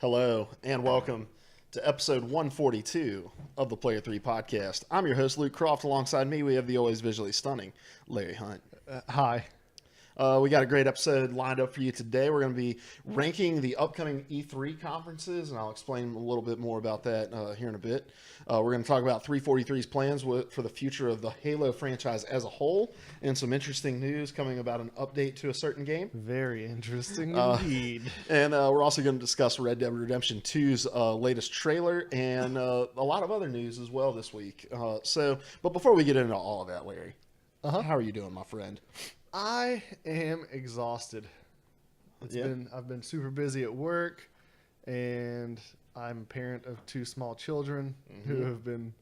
Hello, and welcome to episode 142 of the Player 3 podcast. I'm your host, Luke Croft. Alongside me, we have the always visually stunning Larry Hunt. Hi. We got a great episode lined up for you today. We're going to be ranking the upcoming E3 conferences, and I'll explain a little bit more about that here in a bit. We're going to talk about 343's plans for the future of the Halo franchise as a whole, and some interesting news coming about an update to a certain game. Very interesting indeed. And we're also going to discuss Red Dead Redemption 2's latest trailer and a lot of other news as well this week. But before we get into all of that, Larry, how are you doing, my friend? I am exhausted. I've been super busy at work, and I'm a parent of two small children who have been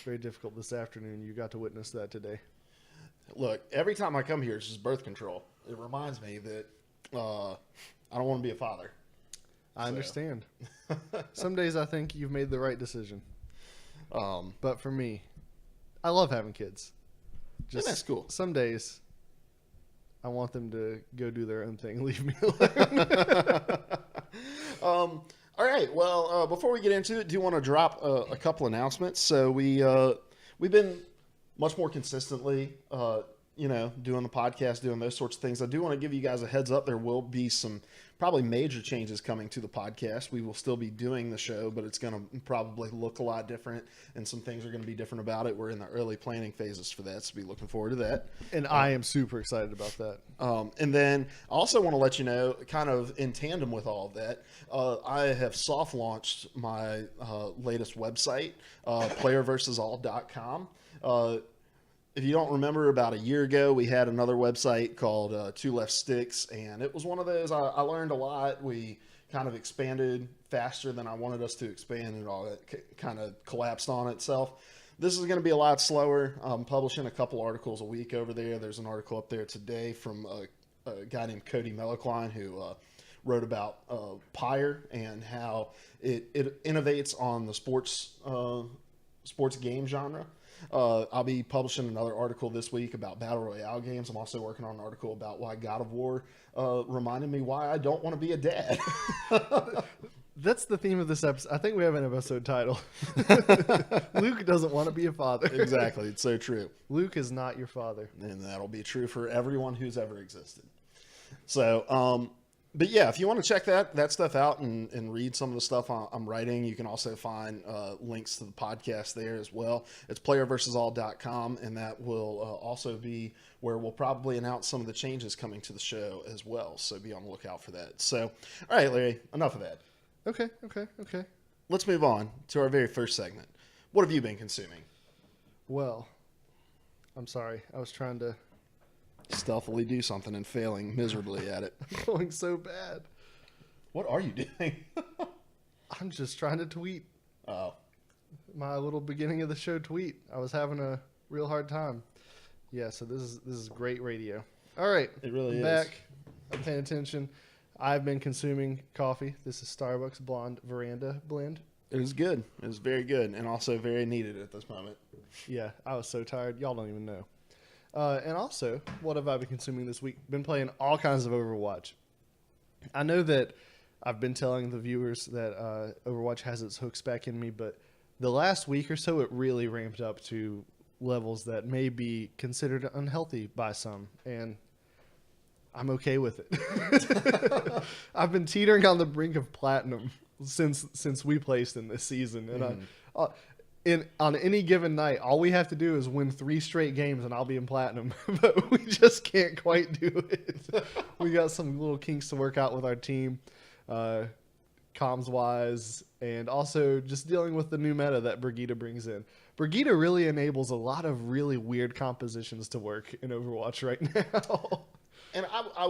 very difficult this afternoon. You got to witness that today. Look, every time I come here, it's just birth control. It reminds me that I don't want to be a father. I understand. Some days I think you've made the right decision. But for me, I love having kids. That's cool. Some days I want them to go do their own thing. Leave me alone. All right. Well, before we get into it, do you want to drop a couple announcements? So we've been much more consistently, doing the podcast, doing those sorts of things. I do want to give you guys a heads up. There will be some probably major changes coming to the podcast. We will still be doing the show, but it's going to probably look a lot different, and some things are going to be different about it. We're in the early planning phases for that, so be looking forward to that. And I am super excited about that. And then I also want to let you know, kind of in tandem with all of that, I have soft launched my latest website, playerversusall.com. If you don't remember, about a year ago, we had another website called Two Left Sticks, and it was one of those, I learned a lot. We kind of expanded faster than I wanted us to expand, and all that kind of collapsed on itself. This is going to be a lot slower. I'm publishing a couple articles a week over there. There's an article up there today from a guy named Cody Mellicline who wrote about Pyre and how it innovates on the sports game genre. I'll be publishing another article this week about Battle Royale games. I'm also working on an article about why God of War reminded me why I don't want to be a dad. That's the theme of this episode. I think we have an episode title. Luke doesn't want to be a father. Exactly. It's so true. Luke is not your father. And that'll be true for everyone who's ever existed. So, but yeah, if you want to check that stuff out and read some of the stuff I'm writing, you can also find links to the podcast there as well. It's playerversusall.com, and that will also be where we'll probably announce some of the changes coming to the show as well. So be on the lookout for that. So, all right, Larry, enough of that. Okay. Let's move on to our very first segment. What have you been consuming? Well, I'm sorry. I was trying to stealthily do something and failing miserably at it. I'm going so bad. What are you doing? I'm just trying to tweet. Oh. My little beginning of the show tweet. I was having a real hard time. Yeah, so this is great radio. All right. It really is. Back. I'm paying attention. I've been consuming coffee. This is Starbucks Blonde Veranda blend. It was good. It was very good and also very needed at this moment. Yeah, I was so tired. Y'all don't even know. And also, what have I been consuming this week? Been playing all kinds of Overwatch. I know that I've been telling the viewers that Overwatch has its hooks back in me, but the last week or so, it really ramped up to levels that may be considered unhealthy by some, and I'm okay with it. I've been teetering on the brink of platinum since we placed in this season, and on any given night, all we have to do is win 3 straight games, and I'll be in platinum. But we just can't quite do it. We got some little kinks to work out with our team, comms-wise, and also just dealing with the new meta that Brigitte brings in. Brigitte really enables a lot of really weird compositions to work in Overwatch right now. And I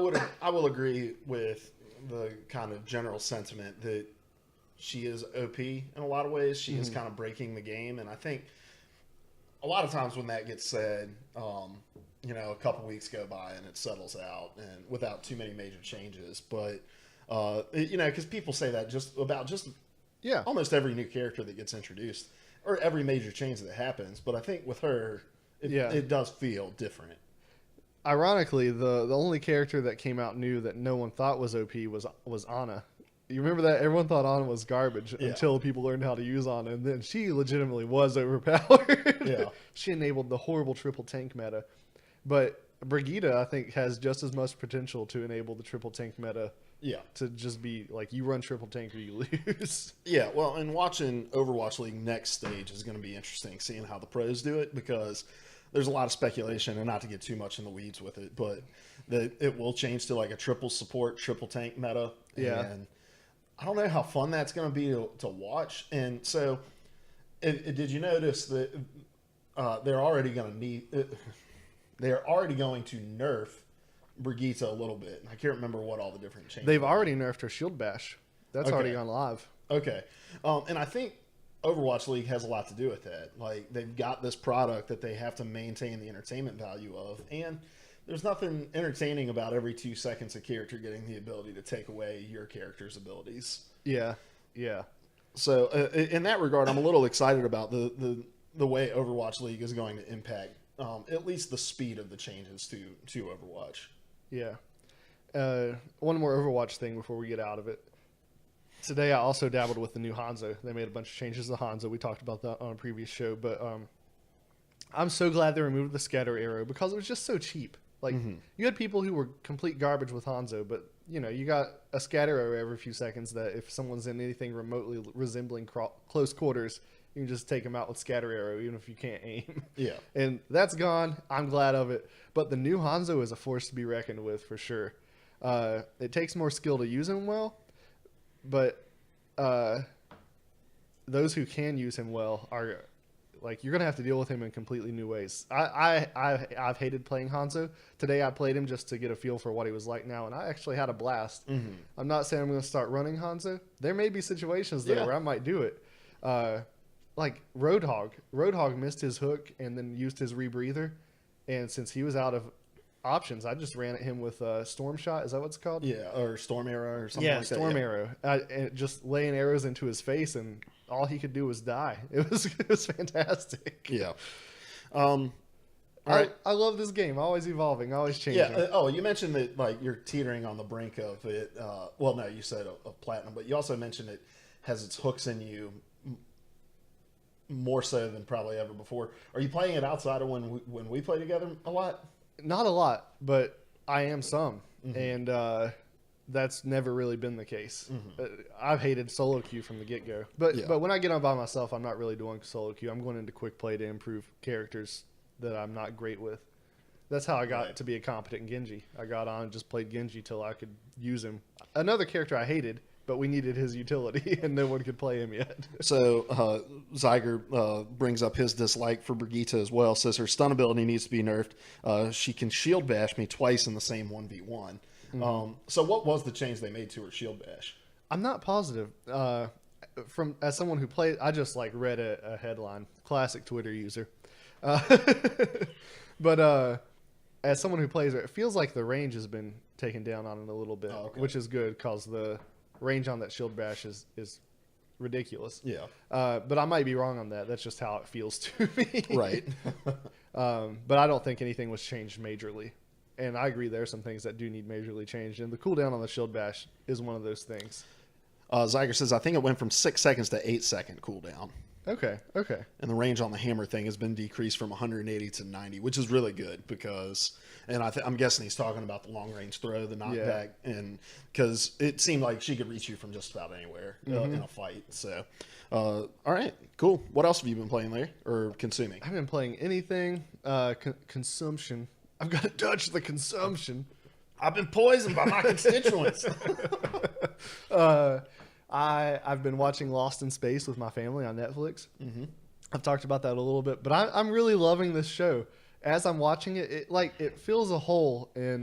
will agree with the kind of general sentiment that she is OP in a lot of ways. She is kind of breaking the game, and I think a lot of times when that gets said, a couple weeks go by and it settles out and without too many major changes. But because people say that just almost every new character that gets introduced or every major change that happens. But I think with her, it does feel different. Ironically, the only character that came out new that no one thought was OP was Ana You remember that? Everyone thought Ana was garbage Yeah. until people learned how to use Ana, and then she legitimately was overpowered. Yeah. She enabled the horrible triple tank meta. But Brigitte, I think, has just as much potential to enable the triple tank meta. Yeah. To just be like, you run triple tank or you lose. Yeah, well, and watching Overwatch League next stage is going to be interesting, seeing how the pros do it, because there's a lot of speculation, and not to get too much in the weeds with it, but that it will change to like a triple support, triple tank meta. Yeah. And I don't know how fun that's going to be to watch. And so, did you notice that they're already going to nerf Brigitte a little bit? I can't remember what all the different changes. They've already nerfed her shield bash. That's Okay. already gone live. Okay. And I think Overwatch League has a lot to do with that. Like, they've got this product that they have to maintain the entertainment value of, and there's nothing entertaining about every 2 seconds a character getting the ability to take away your character's abilities. Yeah. Yeah. So in that regard, I'm a little excited about the way Overwatch League is going to impact at least the speed of the changes to Overwatch. Yeah. One more Overwatch thing before we get out of it. Today I also dabbled with the new Hanzo. They made a bunch of changes to Hanzo. We talked about that on a previous show, but I'm so glad they removed the scatter arrow because it was just so cheap. Like, you had people who were complete garbage with Hanzo, but you got a scatter arrow every few seconds that if someone's in anything remotely resembling close quarters, you can just take them out with scatter arrow, even if you can't aim. Yeah. And that's gone. I'm glad of it. But the new Hanzo is a force to be reckoned with for sure. It takes more skill to use him well, but those who can use him well are like, you're gonna have to deal with him in completely new ways. I've hated playing Hanzo. Today I played him just to get a feel for what he was like now, and I actually had a blast. I'm not saying I'm gonna start running Hanzo. There may be situations there where I might do it. Like Roadhog. Roadhog missed his hook and then used his rebreather, and since he was out of options, I just ran at him with Storm Shot. Is that what it's called? Yeah, or Storm Arrow or something like that. Storm Arrow. And just laying arrows into his face, and all he could do was die. It was fantastic. Yeah. All right. I love this game. Always evolving, always changing. Yeah. You mentioned that like you're teetering on the brink of it. Well, no, you said of platinum, but you also mentioned it has its hooks in you more so than probably ever before. Are you playing it outside of when we play together a lot? Not a lot, but I am some, and that's never really been the case. I've hated solo queue from the get-go, but when I get on by myself, I'm not really doing solo queue. I'm going into quick play to improve characters that I'm not great with. That's how I got to be a competent Genji. I got on and just played Genji till I could use him. Another character I hated, but we needed his utility, and no one could play him yet. So Zyger brings up his dislike for Brigitte as well. Says her stun ability needs to be nerfed. She can shield bash me twice in the same 1v1. So what was the change they made to her shield bash? I'm not positive. As someone who played, I just like read a headline. Classic Twitter user. But as someone who plays it feels like the range has been taken down on it a little bit, which is good because the range on that shield bash is ridiculous. Yeah. But I might be wrong on that. That's just how it feels to me. Right. But I don't think anything was changed majorly. And I agree there are some things that do need majorly changed. And the cooldown on the shield bash is one of those things. Zyger says, I think it went from 6 seconds to 8 second cooldown. Okay. And the range on the hammer thing has been decreased from 180 to 90, which is really good because, and I'm guessing he's talking about the long range throw, the knockback, and because it seemed like she could reach you from just about anywhere in a fight. So, all right, cool. What else have you been playing there or consuming? I haven't been playing anything. Consumption. I've got to dodge the consumption. I've been poisoned by my constituents. I've been watching Lost in Space with my family on Netflix. I've talked about that a little bit, but I'm really loving this show. As I'm watching it, it fills a hole in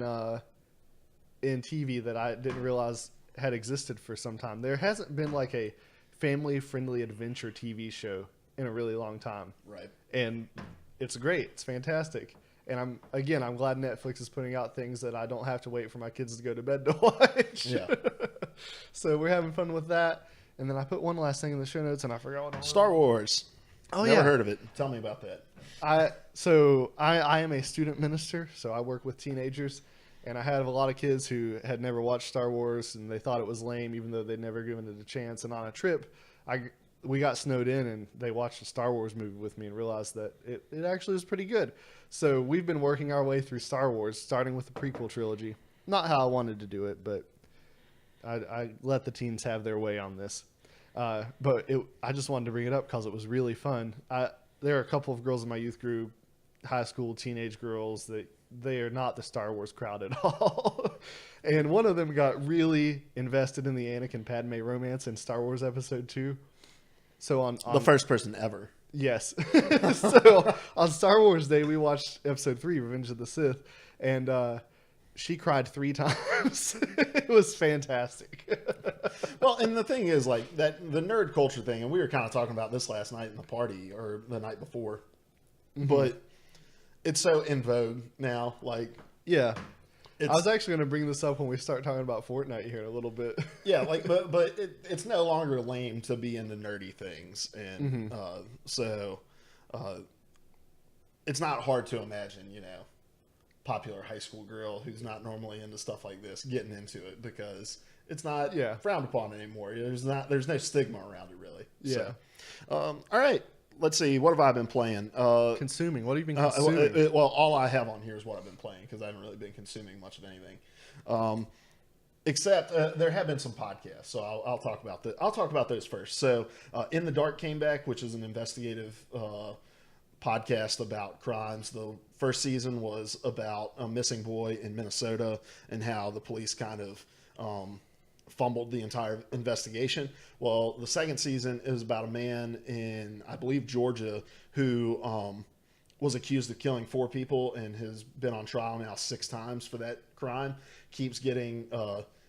TV that I didn't realize had existed for some time. There hasn't been like a family-friendly adventure TV show in a really long time. Right. And it's great. It's fantastic. And I'm glad Netflix is putting out things that I don't have to wait for my kids to go to bed to watch. Yeah. So we're having fun with that. And then I put one last thing in the show notes, and I forgot what it was. Star Wars. Oh, Never heard of it. Tell me about that. I am a student minister, so I work with teenagers, And I had a lot of kids who had never watched Star Wars and they thought it was lame, even though they'd never given it a chance. And on a trip, we got snowed in and they watched a Star Wars movie with me and realized that it actually was pretty good. So we've been working our way through Star Wars, starting with the prequel trilogy. Not how I wanted to do it, but I let the teens have their way on this. But I just wanted to bring it up because it was really fun. There are a couple of girls in my youth group, high school, teenage girls, that they are not the Star Wars crowd at all. And one of them got really invested in the Anakin Padme romance in Star Wars Episode 2. So on the first person ever. Yes. So on Star Wars Day, we watched Episode 3, Revenge of the Sith, and she cried 3 times. It was fantastic. Well, and the thing is, like, that the nerd culture thing, and we were kind of talking about this last night in the party or the night before, but it's so in vogue now. Like, yeah. I was actually going to bring this up when we start talking about Fortnite here in a little bit. Yeah, like, but it's no longer lame to be into nerdy things, and so it's not hard to imagine, you know, popular high school girl who's not normally into stuff like this getting into it because it's not frowned upon anymore. There's no stigma around it really. Yeah. So, all right. Let's see. What have I been playing? Consuming. What have you been consuming? Well, all I have on here is what I've been playing because I haven't really been consuming much of anything. Except there have been some podcasts, so I'll talk about that. I'll talk about those first. So, In the Dark came back, which is an investigative podcast about crimes. The first season was about a missing boy in Minnesota and how the police kind of fumbled the entire investigation. Well, the second season is about a man in, I believe, Georgia who was accused of killing 4 people and has been on trial now 6 times for that crime. Keeps getting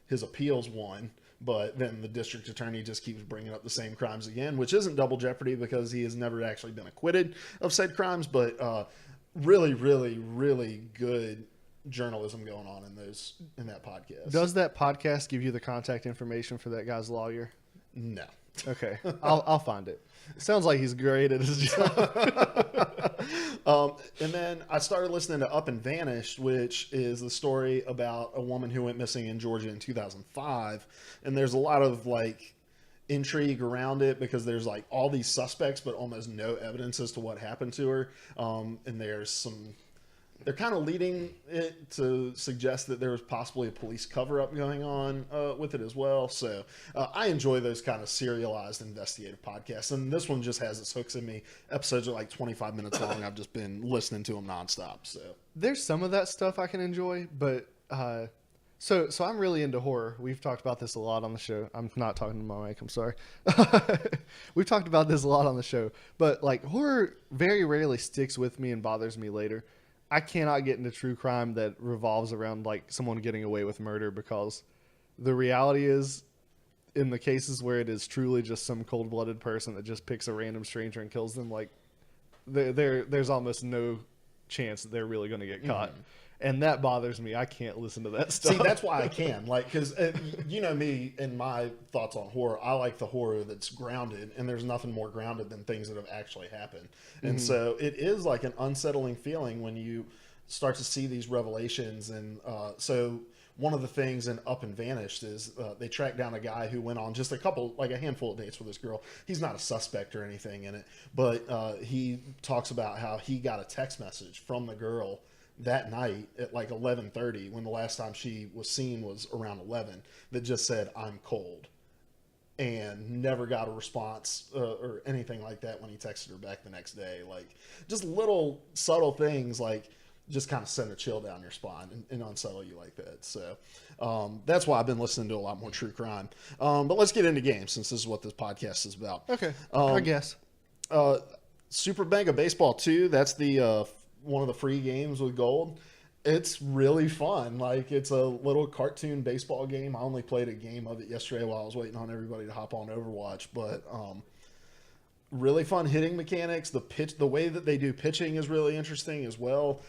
his appeals won, but then the district attorney just keeps bringing up the same crimes again, which isn't double jeopardy because he has never actually been acquitted of said crimes, but really, really, really good journalism going on in that podcast. Does that podcast give you the contact information for that guy's lawyer? No. Okay, I'll find it. It sounds like he's great at his job. And then I started listening to Up and Vanished, which is the story about a woman who went missing in Georgia in 2005. And there's a lot of like intrigue around it because there's like all these suspects, but almost no evidence as to what happened to her. And they're kind of leading it to suggest that there was possibly a police cover-up going on with it as well. So I enjoy those kind of serialized investigative podcasts. And this one just has its hooks in me. Episodes are like 25 minutes long. I've just been listening to them nonstop. So there's some of that stuff I can enjoy, but so I'm really into horror. We've talked about this a lot on the show. I'm not talking to my mic. I'm sorry. We've talked about this a lot on the show, but like horror very rarely sticks with me and bothers me later. I cannot get into true crime that revolves around like someone getting away with murder because the reality is in the cases where it is truly just some cold-blooded person that just picks a random stranger and kills them, like there's almost no chance that they're really going to get caught. Mm-hmm. And that bothers me. I can't listen to that stuff. See, that's why I can. Like, because you know me and my thoughts on horror. I like the horror that's grounded, and there's nothing more grounded than things that have actually happened. And so it is like an unsettling feeling when you start to see these revelations. And so one of the things in Up and Vanished is they tracked down a guy who went on just a handful of dates with this girl. He's not a suspect or anything in it, but he talks about how he got a text message from the girl that night at like 11:30 when the last time she was seen was around 11 that just said, "I'm cold," and never got a response or anything like that when he texted her back the next day. Like just little subtle things like just kind of send a chill down your spine and unsettle you like that. So that's why I've been listening to a lot more true crime. But let's get into games since this is what this podcast is about. Okay, I guess. Super Mega Baseball 2, that's the one of the free games with gold. It's really fun. Like it's a little cartoon baseball game. I only played a game of it yesterday while I was waiting on everybody to hop on Overwatch, but really fun hitting mechanics. The way that they do pitching is really interesting as well.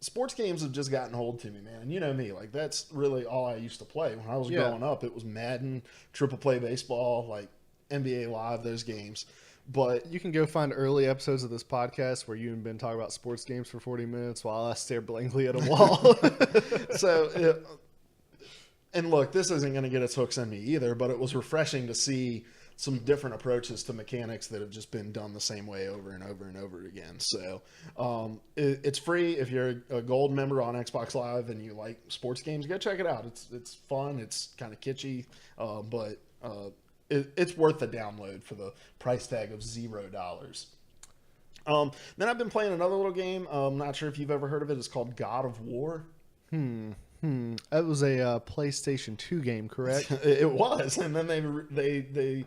Sports games have just gotten hold to me, man. You know me, like that's really all I used to play when I was growing up. It was Madden, Triple Play Baseball, like NBA Live, those games. But You can go find early episodes of this podcast where you and Ben talk about sports games for 40 minutes while I stare blankly at a wall. so, and look, this isn't going to get its hooks in me either, but it was refreshing to see some different approaches to mechanics that have just been done the same way over and over and over again. So it's free. If you're a gold member on Xbox Live and you like sports games, go check it out. It's fun. It's kind of kitschy, but it's worth the download for the price tag of $0. Then I've been playing another little game. I'm not sure if you've ever heard of it. It's called God of War. That was a PlayStation 2 game, correct? It was, and then they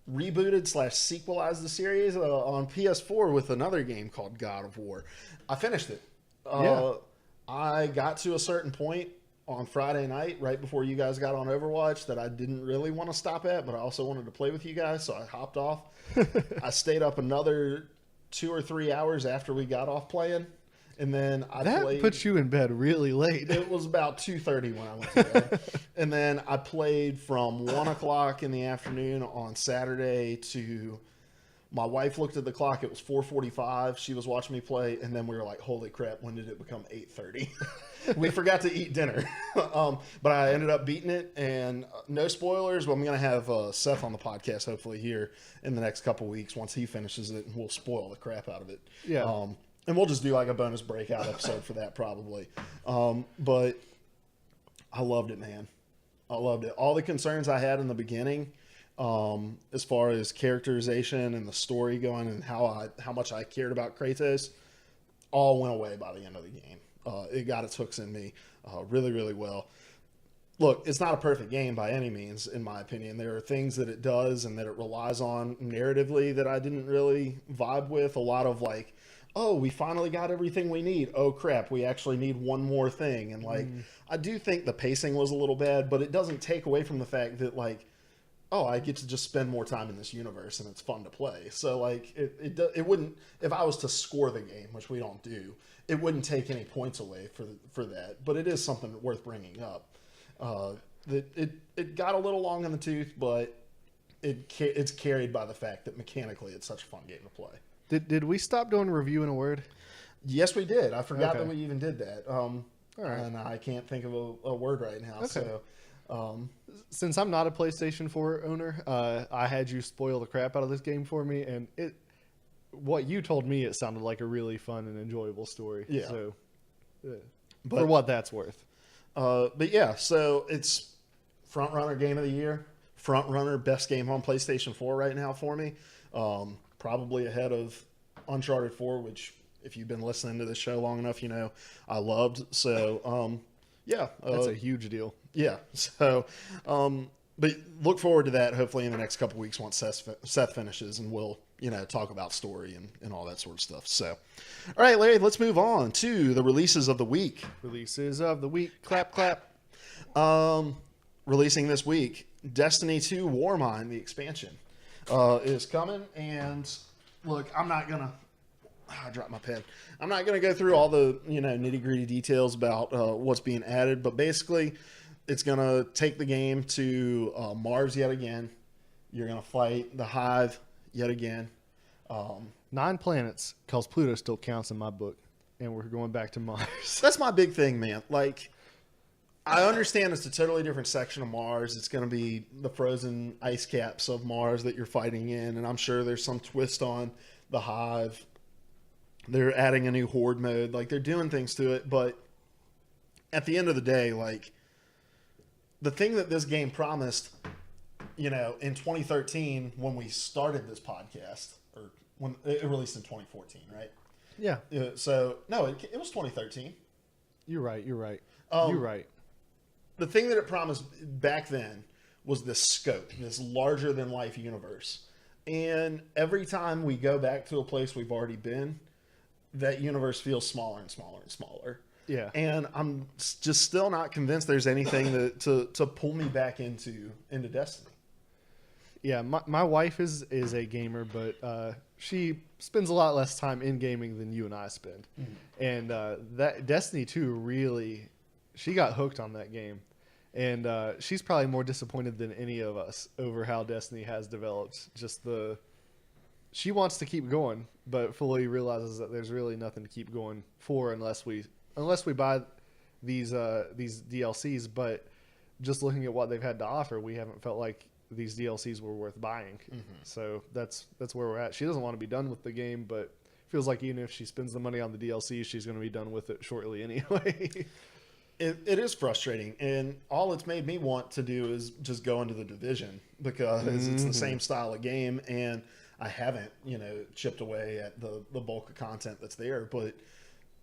rebooted / sequelized the series on PS4 with another game called God of War. I finished it. I got to a certain point on Friday night, right before you guys got on Overwatch, that I didn't really want to stop at, but I also wanted to play with you guys, so I hopped off. I stayed up another 2 or 3 hours after we got off playing. And then that played. Puts you in bed really late. It was about 2:30 when I went to bed. And then I played from 1 o'clock in the afternoon on Saturday to, my wife looked at the clock. It was 4:45. She was watching me play. And then we were like, holy crap, when did it become 8:30? We forgot to eat dinner. But I ended up beating it. And no spoilers, but I'm going to have Seth on the podcast hopefully here in the next couple weeks once he finishes it. And we'll spoil the crap out of it. Yeah. And we'll just do like a bonus breakout episode for that probably. But I loved it, man. I loved it. All the concerns I had in the beginning, as far as characterization and the story going and how much I cared about Kratos, all went away by the end of the game. It got its hooks in me really, really well. Look, it's not a perfect game by any means, in my opinion. There are things that it does and that it relies on narratively that I didn't really vibe with. A lot of like, oh, we finally got everything we need. Oh, crap, we actually need one more thing. And, like, I do think the pacing was a little bad, but it doesn't take away from the fact that, like, oh, I get to just spend more time in this universe and it's fun to play. So, like, it wouldn't, if I was to score the game, which we don't do, it wouldn't take any points away for that. But it is something worth bringing up. It got a little long in the tooth, but it's carried by the fact that mechanically it's such a fun game to play. Did we stop doing review in a word? Yes, we did. I forgot that Okay. we even did that. All right. And I can't think of a word right now. Okay. So, Since I'm not a PlayStation 4 owner, I had you spoil the crap out of this game for me, and what you told me, it sounded like a really fun and enjoyable story. Yeah. So, But- for what that's worth. but yeah, so it's front runner game of the year, front runner best game on PlayStation 4 right now for me. Probably ahead of Uncharted 4, which if you've been listening to this show long enough, you know I loved. So, yeah. That's a huge deal. Yeah. So, but look forward to that hopefully in the next couple weeks once Seth finishes, and we'll, talk about story and all that sort of stuff. So, all right, Larry, let's move on to the releases of the week. Releases of the week. Clap, clap. Releasing this week, Destiny 2 Warmind, the expansion, is coming. And look, I'm not going to, I dropped my pen. I'm not going to go through all the, nitty gritty details about what's being added, but basically it's going to take the game to Mars yet again. You're going to fight the Hive yet again. 9 planets, because Pluto still counts in my book, and we're going back to Mars. That's my big thing, man. Like, I understand it's a totally different section of Mars. It's going to be the frozen ice caps of Mars that you're fighting in, and I'm sure there's some twist on the Hive. They're adding a new Horde mode. Like, they're doing things to it, but at the end of the day, like, the thing that this game promised, in 2013 when we started this podcast, or when it released in 2014, right? Yeah. So, no, it was 2013. You're right. You're right. The thing that it promised back then was this scope, this larger than life universe. And every time we go back to a place we've already been, that universe feels smaller and smaller and smaller. Yeah. And I'm just still not convinced there's anything to pull me back into Destiny. Yeah, my wife is a gamer, but she spends a lot less time in gaming than you and I spend. Mm-hmm. And that Destiny 2 really, she got hooked on that game. And she's probably more disappointed than any of us over how Destiny has developed. she wants to keep going, but fully realizes that there's really nothing to keep going for unless we buy these DLCs. But just looking at what they've had to offer, we haven't felt like these DLCs were worth buying. So that's where we're at. She doesn't want to be done with the game, but feels like even if she spends the money on the DLC, she's going to be done with it shortly anyway. It is frustrating, and all it's made me want to do is just go into the Division because it's the same style of game, and I haven't, chipped away at the bulk of content that's there. But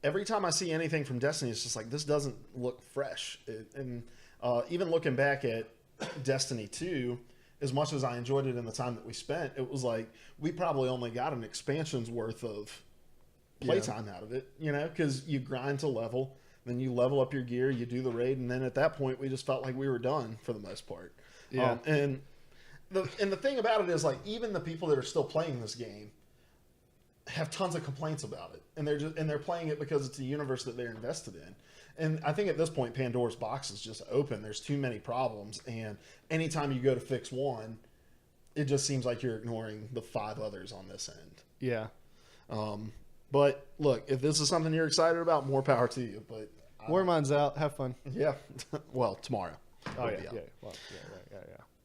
every time I see anything from Destiny, it's just like, this doesn't look fresh. Even looking back at Destiny 2, as much as I enjoyed it in the time that we spent, it was like we probably only got an expansion's worth of playtime out of it, because you grind to level. Then you level up your gear, you do the raid, and then at that point, we just felt like we were done for the most part. Yeah. And the thing about it is, like, even the people that are still playing this game have tons of complaints about it, and they're playing it because it's a universe that they're invested in. And I think at this point, Pandora's box is just open. There's too many problems, and anytime you go to fix one, it just seems like you're ignoring the 5 others on this end. Yeah. But look, if this is something you're excited about, more power to you. But Warmind's out. Have fun. Yeah. Well, tomorrow. Oh, yeah. Out. Yeah. Well,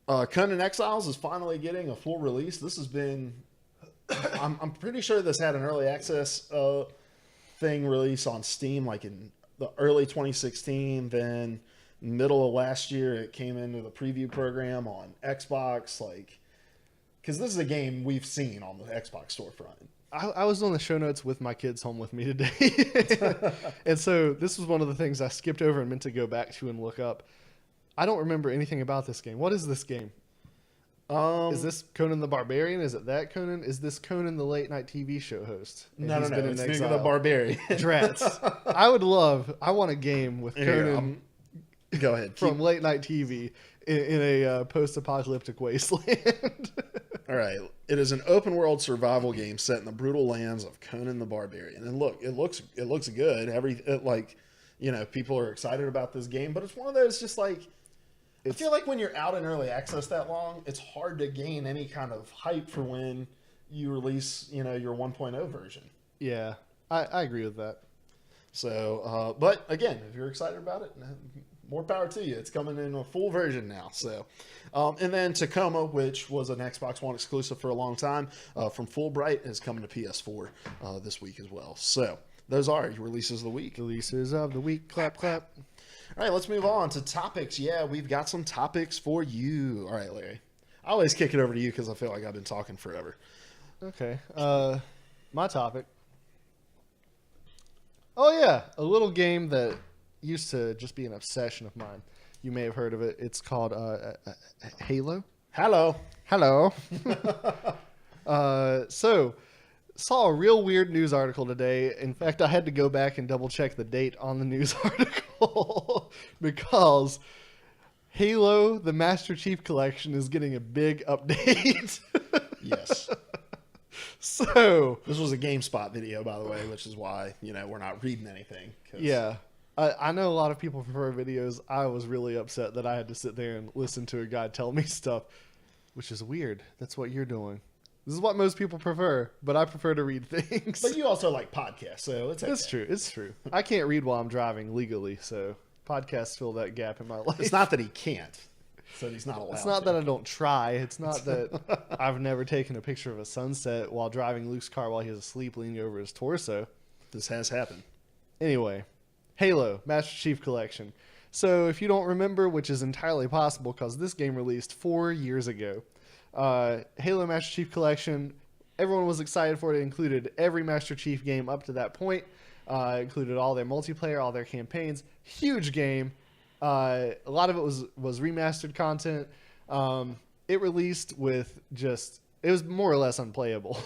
yeah. Conan Exiles is finally getting a full release. This has been... I'm pretty sure this had an early access thing release on Steam like in the early 2016. Then middle of last year, it came into the preview program on Xbox. Because this is a game we've seen on the Xbox storefront. I was on the show notes with my kids home with me today. And so this was one of the things I skipped over and meant to go back to and look up. I don't remember anything about this game. What is this game? Is this Conan the Barbarian? Is it that Conan? Is this Conan the late night TV show host? No. It's Conan the Barbarian. Drats. I want a game with Conan. Go ahead. From late night TV in a post-apocalyptic wasteland. All right. It is an open-world survival game set in the brutal lands of Conan the Barbarian. And look, it looks good. People are excited about this game, but it's one of those just like... I feel like when you're out in early access that long, it's hard to gain any kind of hype for when you release, your 1.0 version. Yeah, I agree with that. So, but again, if you're excited about it, more power to you. It's coming in a full version now. So, and then Tacoma, which was an Xbox One exclusive for a long time, from Fulbright, is coming to PS4 this week as well. So, those are your releases of the week. Releases of the week. Clap, clap. All right, let's move on to topics. Yeah, we've got some topics for you. All right, Larry. I always kick it over to you because I feel like I've been talking forever. Okay. My topic. Oh, yeah. A little game that used to just be an obsession of mine. You may have heard of it. It's called Halo. Hello. So, saw a real weird news article today. In fact, I had to go back and double check the date on the news article because Halo, the Master Chief Collection, is getting a big update. Yes. So this was a GameSpot video, by the way, which is why, we're not reading anything. Yeah. I know a lot of people prefer videos. I was really upset that I had to sit there and listen to a guy tell me stuff, which is weird. That's what you're doing. This is what most people prefer, but I prefer to read things. But you also like podcasts, so it's okay. It's true. I can't read while I'm driving legally, so podcasts fill that gap in my life. It's not that he can't. So he's not allowed. It's not that I don't try. It's not that I've never taken a picture of a sunset while driving Luke's car while he was asleep leaning over his torso. This has happened. Anyway, Halo Master Chief Collection. So if you don't remember, which is entirely possible because this game released 4 years ago, Halo Master Chief Collection, everyone was excited for it. It included every Master Chief game up to that point. Included all their multiplayer, all their campaigns. Huge game. A lot of it was remastered content. It released with it was more or less unplayable.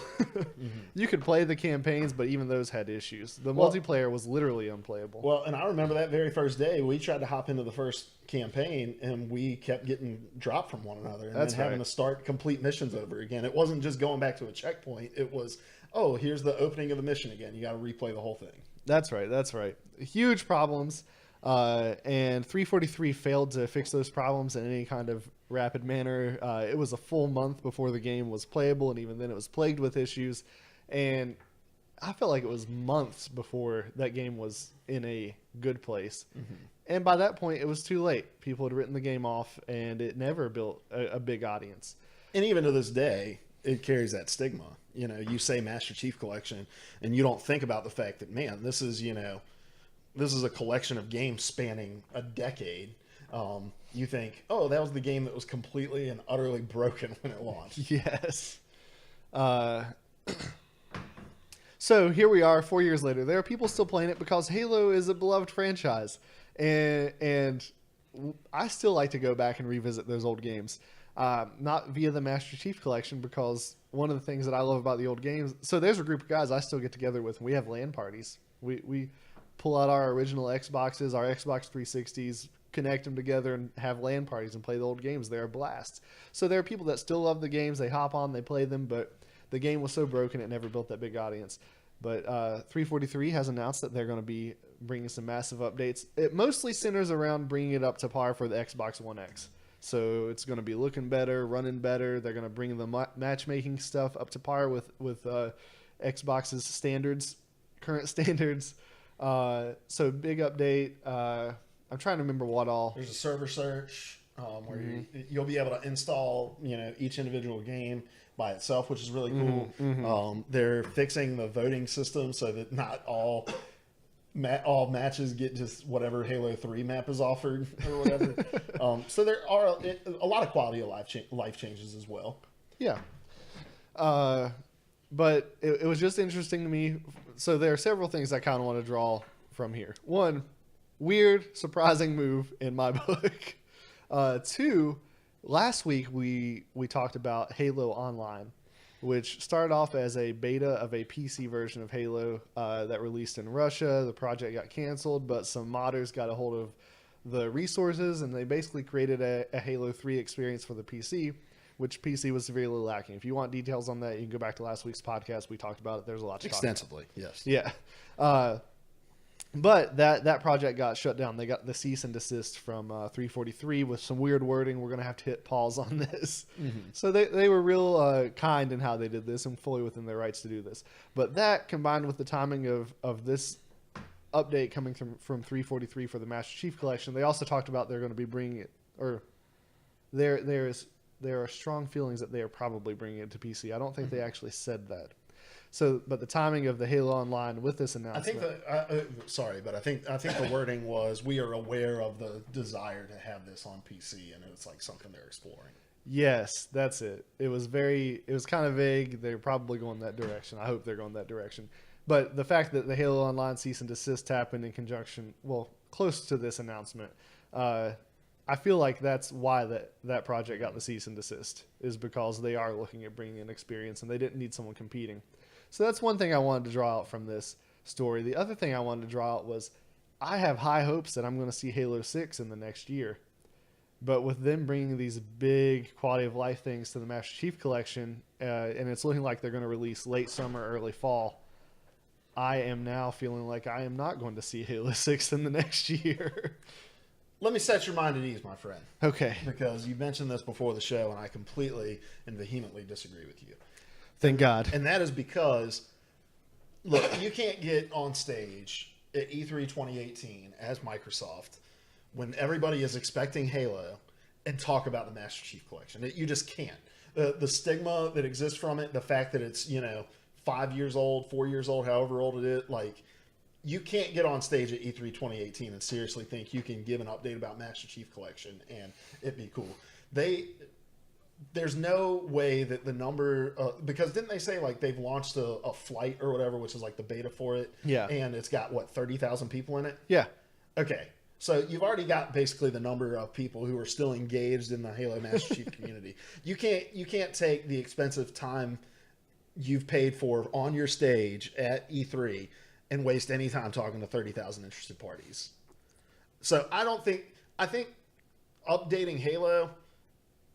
You could play the campaigns, but even those had issues. The multiplayer was literally unplayable. Well, and I remember that very first day, we tried to hop into the first campaign, and we kept getting dropped from one another. And then having to start complete missions over again. It wasn't just going back to a checkpoint. It was, here's the opening of the mission again. You got to replay the whole thing. That's right. Huge problems. And 343 failed to fix those problems in any kind of rapid manner. It was a full month before the game was playable, and even then it was plagued with issues. And I felt like it was months before that game was in a good place. Mm-hmm. And by that point, it was too late. People had written the game off, and it never built a big audience. And even to this day, it carries that stigma. You know, you say Master Chief Collection, and you don't think about the fact that, man, this is a collection of games spanning a decade. You think, oh, that was the game that was completely and utterly broken when it launched. Yes. So here we are 4 years later. There are people still playing it because Halo is a beloved franchise. And I still like to go back and revisit those old games. Not via the Master Chief Collection, because one of the things that I love about the old games... So there's a group of guys I still get together with, and we have LAN parties. We pull out our original Xboxes, our Xbox 360s, connect them together and have LAN parties and play the old games. They're blasts. So there are people that still love the games. They hop on, they play them, but the game was so broken it never built that big audience. But 343 has announced that they're going to be bringing some massive updates. It mostly centers around bringing it up to par for the Xbox One X. So it's going to be looking better, running better. They're going to bring the matchmaking stuff up to par with Xbox's standards, current standards. So big update. I'm trying to remember what all. There's a server search where you'll be able to install each individual game by itself, which is really cool. They're fixing the voting system so that not all matches get just whatever Halo 3 map is offered or whatever. So there are a lot of quality of life changes as well. Yeah. But it was just interesting to me. So there are several things I kind of want to draw from here. One, weird, surprising move in my book. Two, last week we talked about Halo Online, which started off as a beta of a PC version of Halo that released in Russia. The project got canceled, but some modders got a hold of the resources, and they basically created a Halo 3 experience for the PC, which PC was severely lacking. If you want details on that, you can go back to last week's podcast. We talked about it. There's a lot to talk about. Extensively, yes. Yeah. But that project got shut down. They got the cease and desist from 343 with some weird wording. We're going to have to hit pause on this. So they were real kind in how they did this and fully within their rights to do this. But that, combined with the timing of this update coming from 343 for the Master Chief Collection, they also talked about they're going to be bringing it, or there are strong feelings that they are probably bringing it to PC. I don't think they actually said that. So, but the timing of the Halo Online with this announcement. I think the wording was, we are aware of the desire to have this on PC, and it's like something they're exploring. Yes, that's it. It was kind of vague. They're probably going that direction. I hope they're going that direction. But the fact that the Halo Online cease and desist happened in conjunction, close to this announcement, I feel like that's why that project got the cease and desist, is because they are looking at bringing in experience, and they didn't need someone competing. So that's one thing I wanted to draw out from this story. The other thing I wanted to draw out was I have high hopes that I'm going to see Halo 6 in the next year. But with them bringing these big quality of life things to the Master Chief Collection, and it's looking like they're going to release late summer, early fall, I am now feeling like I am not going to see Halo 6 in the next year. Let me set your mind at ease, my friend. Okay. Because you mentioned this before the show, and I completely and vehemently disagree with you. Thank God. And that is because, look, you can't get on stage at E3 2018 as Microsoft when everybody is expecting Halo and talk about the Master Chief Collection. You just can't. The stigma that exists from it, the fact that it's, 5 years old, 4 years old, however old it is, like, you can't get on stage at E3 2018 and seriously think you can give an update about Master Chief Collection and it'd be cool. There's no way that the number, because didn't they say like they've launched a flight or whatever, which is like the beta for it? Yeah. And it's got 30,000 people in it? Yeah. Okay. So you've already got basically the number of people who are still engaged in the Halo Master Chief community. You can't take the expensive time you've paid for on your stage at E3 and waste any time talking to 30,000 interested parties. So I think updating Halo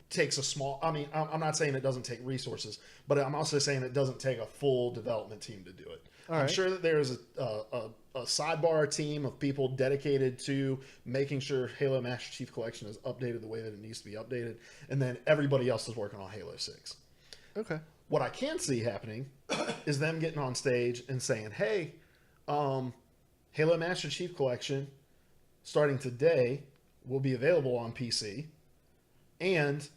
takes a small, I'm not saying it doesn't take resources, but I'm also saying it doesn't take a full development team to do it. All I'm right. sure that there's a sidebar team of people dedicated to making sure Halo Master Chief Collection is updated the way that it needs to be updated, and then everybody else is working on Halo 6. Okay. What I can see happening is them getting on stage and saying, hey, Halo Master Chief Collection, starting today, will be available on PC, and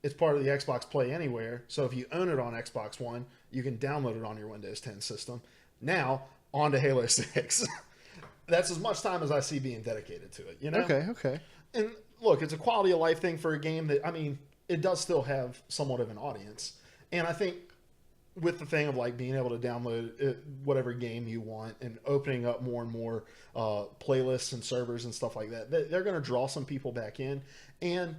it's part of the Xbox Play Anywhere, so if you own it on Xbox One, you can download it on your Windows 10 system. Now, on to Halo 6. That's as much time as I see being dedicated to it, you know? Okay. And look, it's a quality of life thing for a game that, I mean, it does still have somewhat of an audience. And I think with the thing of like being able to download whatever game you want and opening up more and more playlists and servers and stuff like that, they're going to draw some people back in. And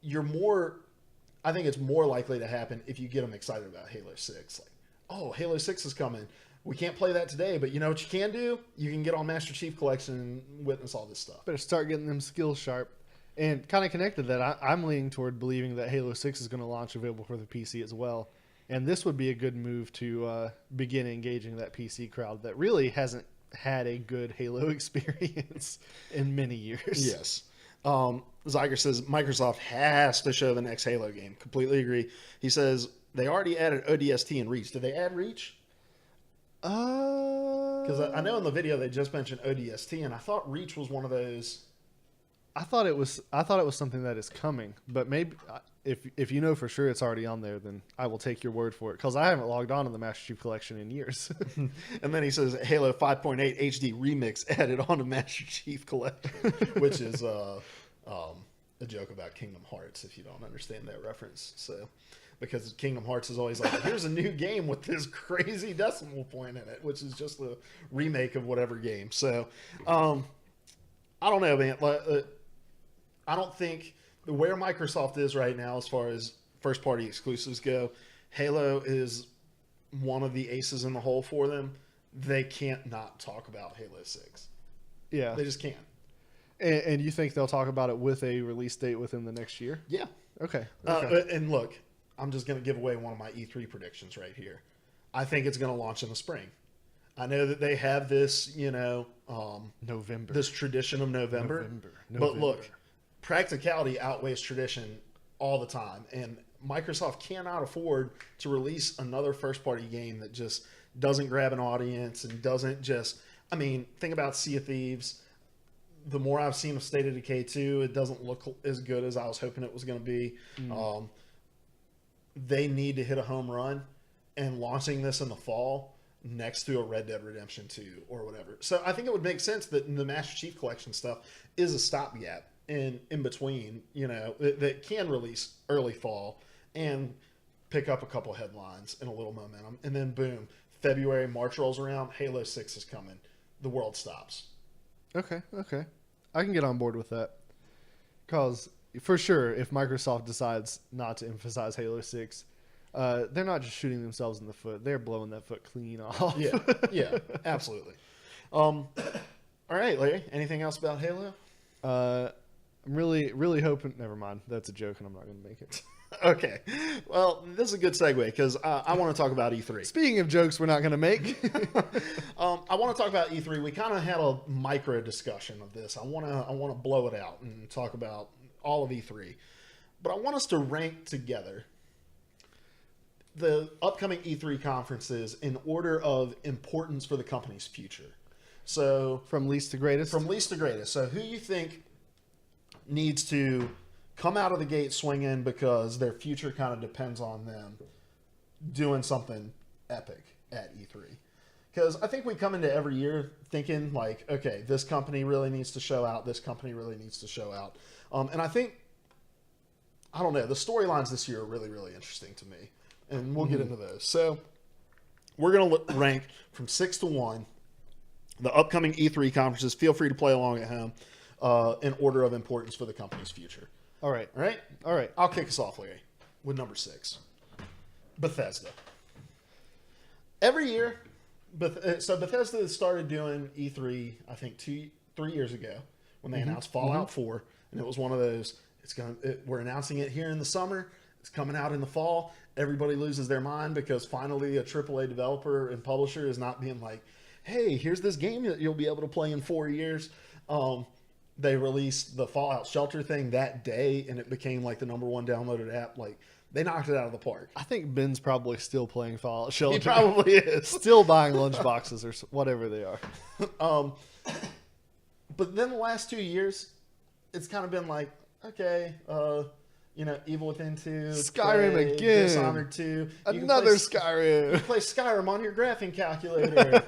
I think it's more likely to happen if you get them excited about Halo 6. Like, oh, Halo 6 is coming. We can't play that today, but you know what you can do? You can get on Master Chief Collection and witness all this stuff. Better start getting them skills sharp. And kind of connected to that, I'm leaning toward believing that Halo 6 is going to launch available for the PC as well. And this would be a good move to begin engaging that PC crowd that really hasn't had a good Halo experience in many years. Yes. Zyger says Microsoft has to show the next Halo game. Completely agree. He says they already added ODST and Reach. Did they add Reach? Because I know in the video they just mentioned ODST, and I thought Reach was one of those. I thought it was something that is coming, but maybe if you know for sure it's already on there, then I will take your word for it because I haven't logged on to the Master Chief Collection in years. And then he says Halo 5.8 HD Remix added on to Master Chief Collection, which is a joke about Kingdom Hearts if you don't understand that reference. So, because Kingdom Hearts is always like, here's a new game with this crazy decimal point in it, which is just a remake of whatever game. So, I don't know, man. I don't think where Microsoft is right now as far as first party exclusives go, Halo is one of the aces in the hole for them. They can't not talk about Halo 6. Yeah. They just can't. And you think they'll talk about it with a release date within the next year? Yeah. Okay. And look, I'm just going to give away one of my E3 predictions right here. I think it's going to launch in the spring. I know that they have this, November. this tradition of November. But look, practicality outweighs tradition all the time. And Microsoft cannot afford to release another first-party game that just doesn't grab an audience and doesn't just... I mean, think about Sea of Thieves. The more I've seen of State of Decay 2, it doesn't look as good as I was hoping it was going to be. They need to hit a home run, and launching this in the fall next to a Red Dead Redemption 2 or whatever. So I think it would make sense that the Master Chief Collection stuff is a stopgap in between, that can release early fall and pick up a couple headlines and a little momentum. And then boom, February, March rolls around, Halo 6 is coming. The world stops. Okay. I can get on board with that. Because for sure, if Microsoft decides not to emphasize Halo 6, they're not just shooting themselves in the foot. They're blowing that foot clean off. Yeah, absolutely. All right, Larry, anything else about Halo? I'm really hoping... Never mind. That's a joke, and I'm not going to make it. Okay. Well, this is a good segue, because I want to talk about E3. Speaking of jokes we're not going to make... I want to talk about E3. We kind of had a micro discussion of this. I want to blow it out and talk about all of E3. But I want us to rank together the upcoming E3 conferences in order of importance for the company's future. So From least to greatest? From least to greatest. So who you think needs to come out of the gate swinging because their future kind of depends on them doing something epic at E3? Because I think we come into every year thinking like, okay, this company really needs to show out. This company really needs to show out. And I think, I don't know, the storylines this year are really, really interesting to me. And we'll get into those. So we're going to rank from 6 to 1 the upcoming E3 conferences. Feel free to play along at home in order of importance for the company's future. All right. All right? All right. I'll kick us off, Larry, with number 6. Bethesda. Every year, Bethesda started doing E3, I think 3 years ago when they announced Fallout 4. And it was one of those, we're announcing it here in the summer. It's coming out in the fall. Everybody loses their mind because finally a AAA developer and publisher is not being like, hey, here's this game that you'll be able to play in 4 years. They released the Fallout Shelter thing that day, and it became like the #1 downloaded app. Like, they knocked it out of the park. I think Ben's probably still playing Fallout Shelter. He probably is. Still buying lunchboxes or whatever they are. But then the last 2 years, it's kind of been like, okay, Evil Within 2, Skyrim play again, Dishonored 2, another Skyrim. You play Skyrim on your graphing calculator.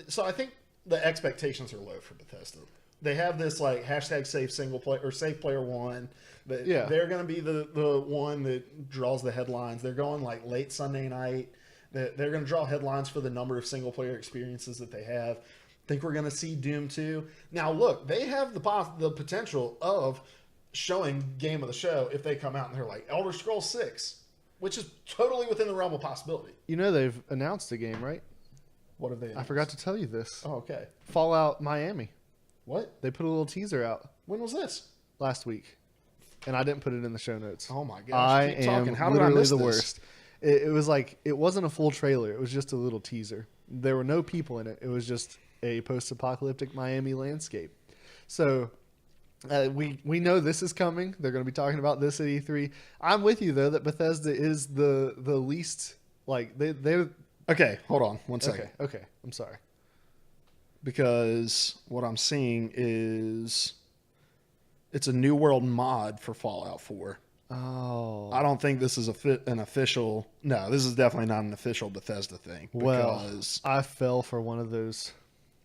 So I think the expectations are low for Bethesda. They have this like hashtag safe single player or safe player one. They're going to be the one that draws the headlines. They're going like late Sunday night. They're going to draw headlines for the number of single player experiences that they have. Think we're going to see Doom 2. Now, look, they have the potential of showing game of the show if they come out and they're like Elder Scrolls 6, which is totally within the realm of possibility. You know they've announced a game, right? What have they announced? I forgot to tell you this. Oh, okay. Fallout Miami. What? They put a little teaser out. When was this? Last week. And I didn't put it in the show notes. Oh my gosh. I Keep talking. am How did I literally miss the this? worst. It was like, it wasn't a full trailer. It was just a little teaser. There were no people in it. It was just a post-apocalyptic Miami landscape. So we know this is coming. They're going to be talking about this at E3. I'm with you, though, that Bethesda is the least, like, they're... Okay, hold on one second. Okay. I'm sorry. Because what I'm seeing is it's a New World mod for Fallout 4. Oh. I don't think this is an official... No, this is definitely not an official Bethesda thing. Because I fell for one of those.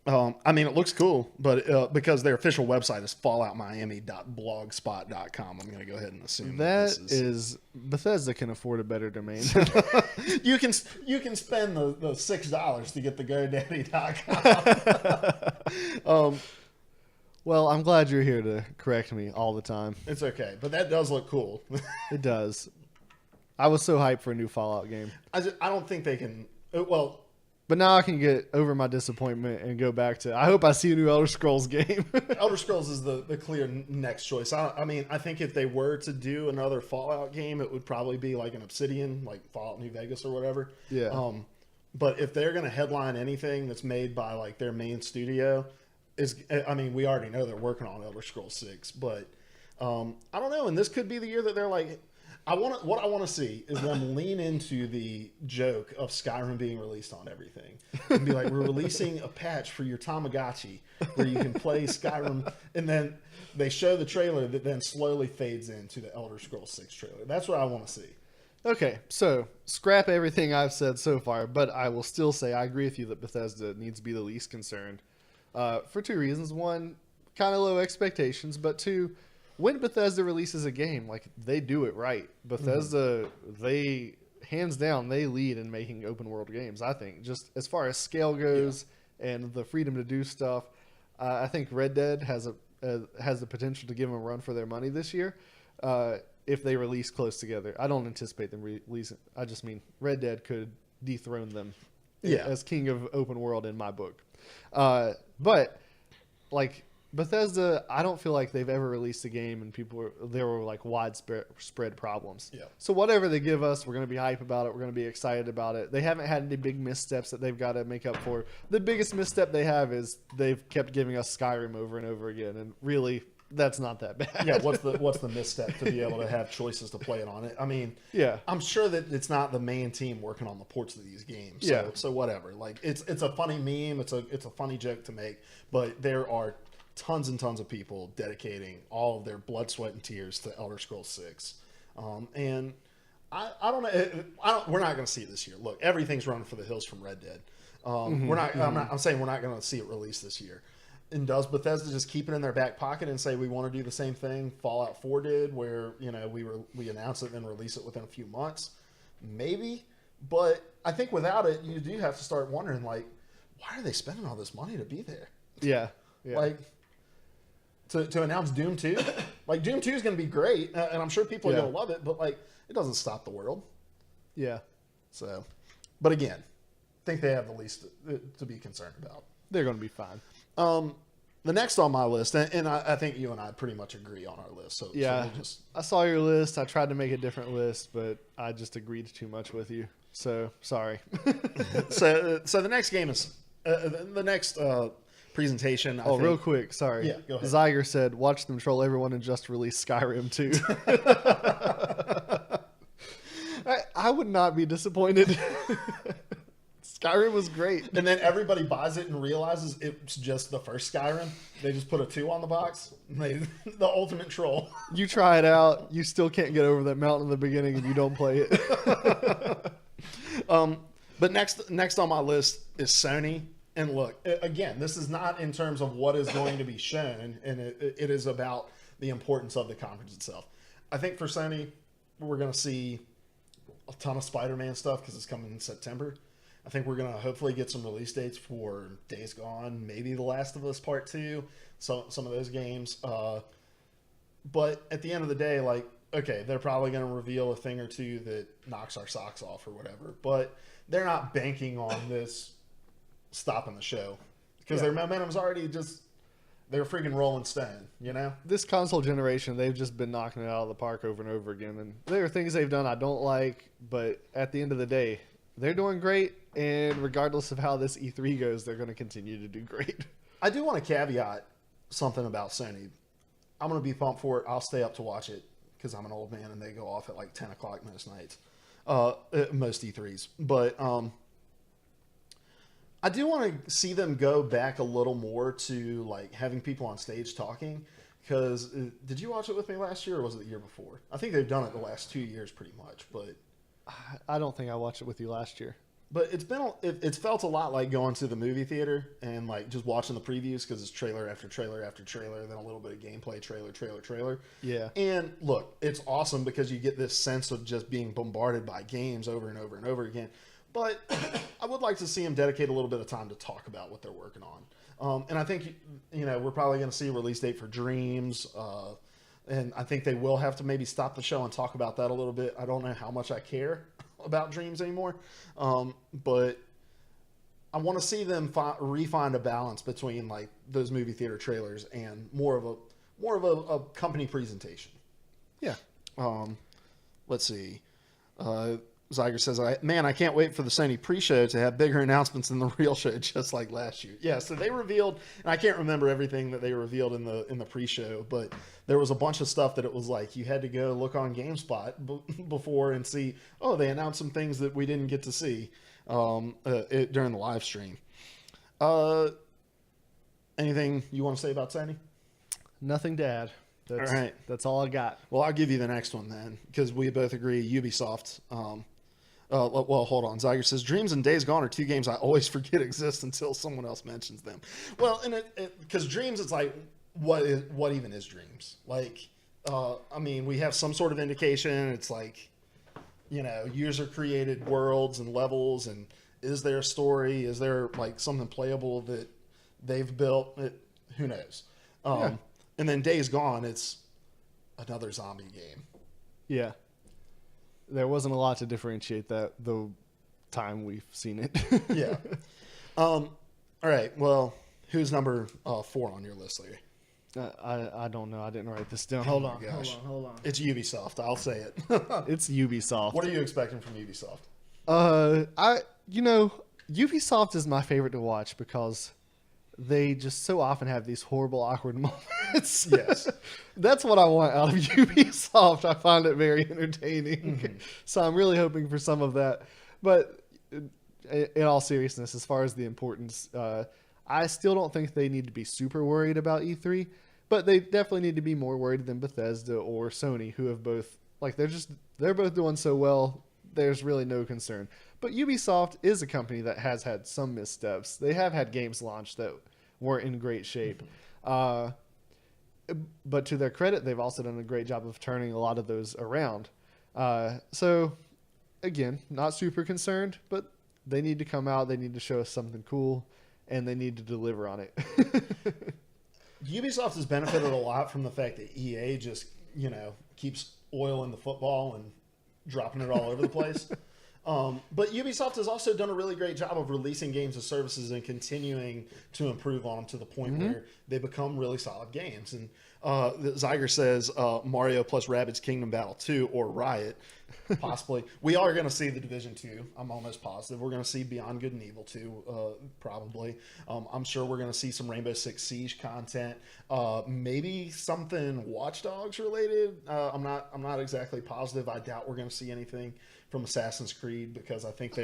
I mean, it looks cool, but because their official website is falloutmiami.blogspot.com, I'm going to go ahead and assume that is Bethesda can afford a better domain. You can spend the $6 to get the GoDaddy.com. Well, I'm glad you're here to correct me all the time. It's okay, but that does look cool. It does. I was so hyped for a new Fallout game. I don't think they can... Well... But now I can get over my disappointment and go back to, I hope I see a new Elder Scrolls game. Elder Scrolls is the clear next choice. I mean, I think if they were to do another Fallout game, it would probably be like an Obsidian, like Fallout New Vegas or whatever. Yeah. But if they're going to headline anything that's made by like their main studio, we already know they're working on Elder Scrolls 6, but I don't know. And this could be the year that they're like, what I want to see is them lean into the joke of Skyrim being released on everything and be like, we're releasing a patch for your Tamagotchi where you can play Skyrim, and then they show the trailer that then slowly fades into the Elder Scrolls 6 trailer. That's what I want to see. Okay, so scrap everything I've said so far, but I will still say I agree with you that Bethesda needs to be the least concerned for two reasons. One, kind of low expectations, but two, when Bethesda releases a game, like, they do it right. Bethesda, they, hands down, they lead in making open world games, I think. Just as far as scale goes and the freedom to do stuff, I think Red Dead has the potential to give them a run for their money this year if they release close together. I don't anticipate them releasing. I just mean Red Dead could dethrone them as king of open world in my book. But, like... Bethesda, I don't feel like they've ever released a game and there were like widespread problems. Yeah. So whatever they give us, we're going to be hype about it. We're going to be excited about it. They haven't had any big missteps that they've got to make up for. The biggest misstep they have is they've kept giving us Skyrim over and over again, and really, that's not that bad. Yeah. What's the misstep to be able to have choices to play it on it? I mean, yeah, I'm sure that it's not the main team working on the ports of these games. So, yeah. So whatever. Like it's a funny meme. It's a funny joke to make, but there are tons and tons of people dedicating all of their blood, sweat, and tears to Elder Scrolls 6. And I don't know. We're not going to see it this year. Look, everything's running for the hills from Red Dead. I'm saying we're not going to see it released this year. And does Bethesda just keep it in their back pocket and say we want to do the same thing Fallout 4 did, where we announce it and then release it within a few months? Maybe, but I think without it, you do have to start wondering, like, why are they spending all this money to be there? Yeah. Like, to announce Doom 2, like Doom 2 is going to be great, and I'm sure people are going to love it, but like it doesn't stop the world. Yeah. So, but again, I think they have the least to be concerned about. They're going to be fine. The next on my list, and I think you and I pretty much agree on our list. So Yeah, we'll just... I saw your list. I tried to make a different list, but I just agreed too much with you. So sorry. so the next game is the next presentation. I think, real quick, sorry. Yeah, go ahead. Zyger said, "Watch them troll everyone and just release Skyrim too." I would not be disappointed. Skyrim was great. And then everybody buys it and realizes it's just the first Skyrim. They just put a 2 on the box. The ultimate troll. You try it out, you still can't get over that mountain in the beginning if you don't play it. But next on my list is Sony. And look, again, this is not in terms of what is going to be shown, and it is about the importance of the conference itself. I think for Sony, we're going to see a ton of Spider-Man stuff because it's coming in September. I think we're going to hopefully get some release dates for Days Gone, maybe The Last of Us Part 2, some of those games. But at the end of the day, like, okay, they're probably going to reveal a thing or two that knocks our socks off or whatever. But they're not banking on this stopping the show because their momentum's already just... They're freaking rolling stone, you know? This console generation, they've just been knocking it out of the park over and over again. And there are things they've done I don't like, but at the end of the day, they're doing great. And regardless of how this E3 goes, they're going to continue to do great. I do want to caveat something about Sony. I'm going to be pumped for it. I'll stay up to watch it because I'm an old man and they go off at like 10 o'clock most nights, most E3s. But I do want to see them go back a little more to like having people on stage talking. Because did you watch it with me last year or was it the year before? I think they've done it the last 2 years pretty much. But I don't think I watched it with you last year. But it's felt a lot like going to the movie theater and like just watching the previews because it's trailer after trailer after trailer, then a little bit of gameplay, trailer. Yeah. And look, it's awesome because you get this sense of just being bombarded by games over and over and over again. But I would like to see them dedicate a little bit of time to talk about what they're working on. And I think, we're probably going to see a release date for Dreams. And I think they will have to maybe stop the show and talk about that a little bit. I don't know how much I care about Dreams anymore, but I want to see them refine a balance between like those movie theater trailers and more of a company presentation. Yeah. Let's see. Zyger says, I can't wait for the Sony pre-show to have bigger announcements than the real show, just like last year. Yeah, so they revealed, and I can't remember everything that they revealed in the pre-show, but there was a bunch of stuff that it was like you had to go look on GameSpot before and see, they announced some things that we didn't get to see during the live stream. Anything you want to say about Sony? Nothing to add. All right. That's all I got. Well, I'll give you the next one then, because we both agree Ubisoft. Well, hold on. Zyger says, Dreams and Days Gone are 2 games I always forget exist until someone else mentions them. Well, and because Dreams, it's like, what even is Dreams? Like, we have some sort of indication. It's like, user-created worlds and levels, and is there a story? Is there, like, something playable that they've built? Who knows? Yeah. And then Days Gone, it's another zombie game. Yeah. There wasn't a lot to differentiate that the time we've seen it. Yeah. All right. Well, who's number 4 on your list, Larry? I don't know. I didn't write this down. Hold on. It's Ubisoft. I'll say it. It's Ubisoft. What are you expecting from Ubisoft? Ubisoft is my favorite to watch because they just so often have these horrible, awkward moments. Yes. That's what I want out of Ubisoft. I find it very entertaining. Mm-hmm. So I'm really hoping for some of that. But in all seriousness, as far as the importance, I still don't think they need to be super worried about E3, but they definitely need to be more worried than Bethesda or Sony, who have both, they're both doing so well, there's really no concern. But Ubisoft is a company that has had some missteps. They have had games launched that weren't in great shape. But to their credit, they've also done a great job of turning a lot of those around. So, again, not super concerned, but they need to come out, they need to show us something cool, and they need to deliver on it. Ubisoft has benefited a lot from the fact that EA just, keeps oil in the football and dropping it all over the place. But Ubisoft has also done a really great job of releasing games as services and continuing to improve on them to the point where they become really solid games. And Zyger says Mario plus Rabbids Kingdom Battle 2 or Riot, possibly. We are going to see The Division 2. I'm almost positive. We're going to see Beyond Good and Evil 2, probably. I'm sure we're going to see some Rainbow Six Siege content. Maybe something Watch Dogs related. I'm not exactly positive. I doubt we're going to see anything from Assassin's Creed because I think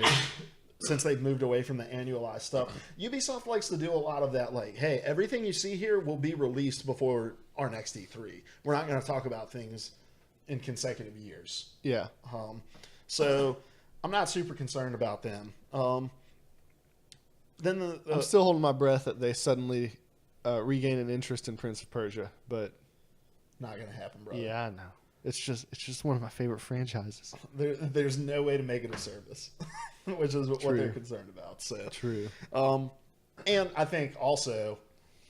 since they've moved away from the annualized stuff, Ubisoft likes to do a lot of that. Like, hey, everything you see here will be released before our next E3. We're not going to talk about things in consecutive years. Yeah. So I'm not super concerned about them. Then I'm still holding my breath that they suddenly regain an interest in Prince of Persia, but not going to happen, bro. yeah, I know. It's just one of my favorite franchises. There's no way to make it a service, which is what they're concerned about. So True. And I think also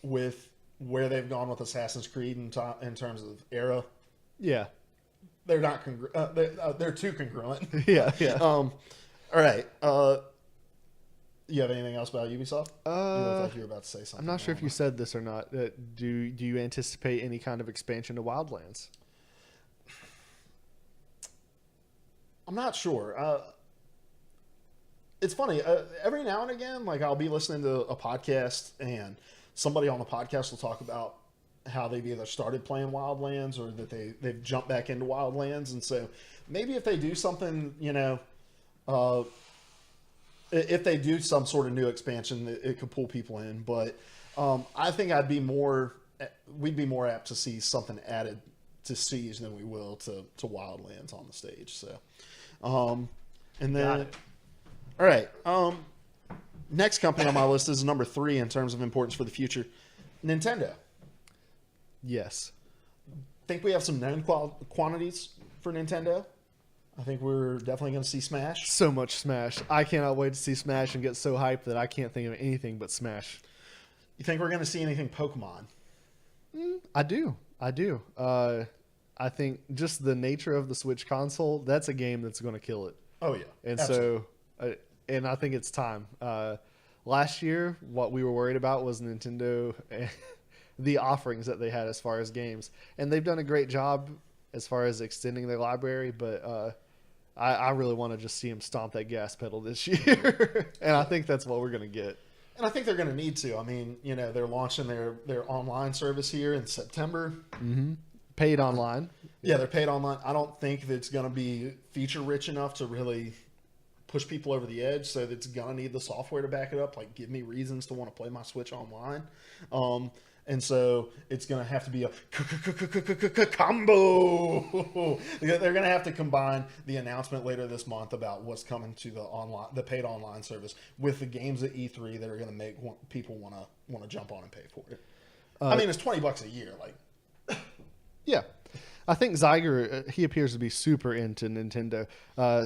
with where they've gone with Assassin's Creed in terms of era, Yeah. they're not they're too congruent. Yeah. Yeah. All right. You have anything else about Ubisoft? You look like you were about to say something. I'm not sure if you said this or not. Do you anticipate any kind of expansion to Wildlands? I'm not sure. It's funny. Every now and again, like I'll be listening to a podcast and somebody on the podcast will talk about how they've either started playing Wildlands or that they've jumped back into Wildlands. And so maybe if they do something, if they do some sort of new expansion, it could pull people in. But I think we'd be more apt to see something added to Siege than we will to Wildlands on the stage. So, and then, all right. Next company on my list is number 3 in terms of importance for the future, Nintendo. Yes. Think we have some known quantities for Nintendo. I think we're definitely going to see Smash. So much Smash. I cannot wait to see Smash and get so hyped that I can't think of anything but Smash. You think we're going to see anything Pokemon? I do. I think just the nature of the Switch console, that's a game that's going to kill it. Oh, yeah. And Absolutely. and I think it's time. Last year, what we were worried about was Nintendo, the offerings that they had as far as games. And they've done a great job as far as extending their library, but I really want to just see them stomp that gas pedal this year. And I think that's what we're going to get. And I think they're going to need to. I mean, they're launching their online service here in September. Mm-hmm. Paid online. Yeah, they're paid online. I don't think that it's going to be feature rich enough to really push people over the edge. So it's going to need the software to back it up. Like, give me reasons to want to play my Switch online. And so it's going to have to be a combo. They're going to have to combine the announcement later this month about what's coming to the paid online service with the games at E3 that are going to make people want to jump on and pay for it. I mean, it's $20 a year. Like, yeah. I think Zyger, he appears to be super into Nintendo.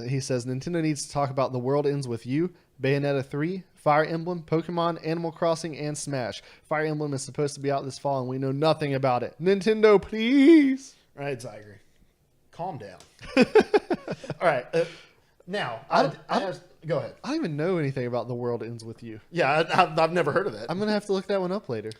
He says Nintendo needs to talk about The World Ends With You, Bayonetta 3, Fire Emblem, Pokemon, Animal Crossing, and Smash. Fire Emblem is supposed to be out this fall, and we know nothing about it. Nintendo, please. All right, Zyger. Calm down. All right. Now, go ahead. I don't even know anything about The World Ends With You. Yeah, I've never heard of that. I'm going to have to look that one up later.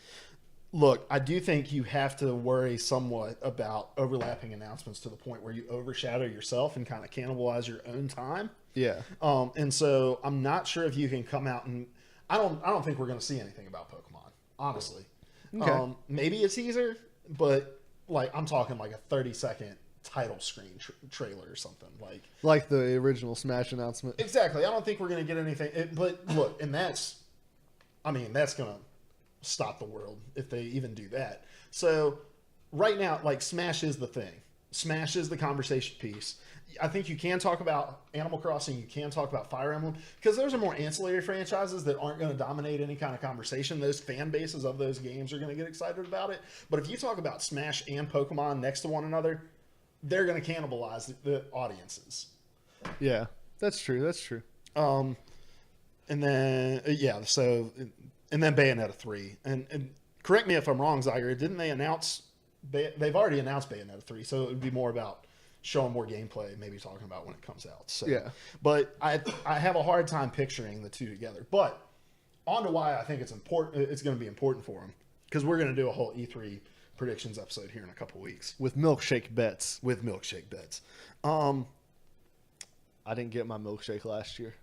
Look, I do think you have to worry somewhat about overlapping announcements to the point where you overshadow yourself and kind of cannibalize your own time. Yeah. And so I'm not sure if you can come out and I don't think we're going to see anything about Pokemon, honestly. Okay. Maybe a teaser, but like I'm talking like a 30-second title screen trailer or something like the original Smash announcement. Exactly. I don't think we're going to get anything. But look, and that's going to stop the world if they even do that. So right now, like Smash is the thing. Smash is the conversation piece. I think you can talk about Animal Crossing, you can talk about Fire Emblem, because those are more ancillary franchises that aren't going to dominate any kind of conversation. Those fan bases of those games are going to get excited about it. But if you talk about Smash and Pokemon next to one another, they're going to cannibalize the audiences. Yeah, that's true. That's true. And then, and then Bayonetta 3. And correct me if I'm wrong, Zyger, didn't they announce... They've already announced Bayonetta 3, so it would be more about showing more gameplay, maybe talking about when it comes out. So, Yeah. but I have a hard time picturing the two together. But on to why I think it's important. It's going to be important for them because we're going to do a whole E3 predictions episode here in a couple weeks With milkshake bets. with milkshake bets. I didn't get my milkshake last year.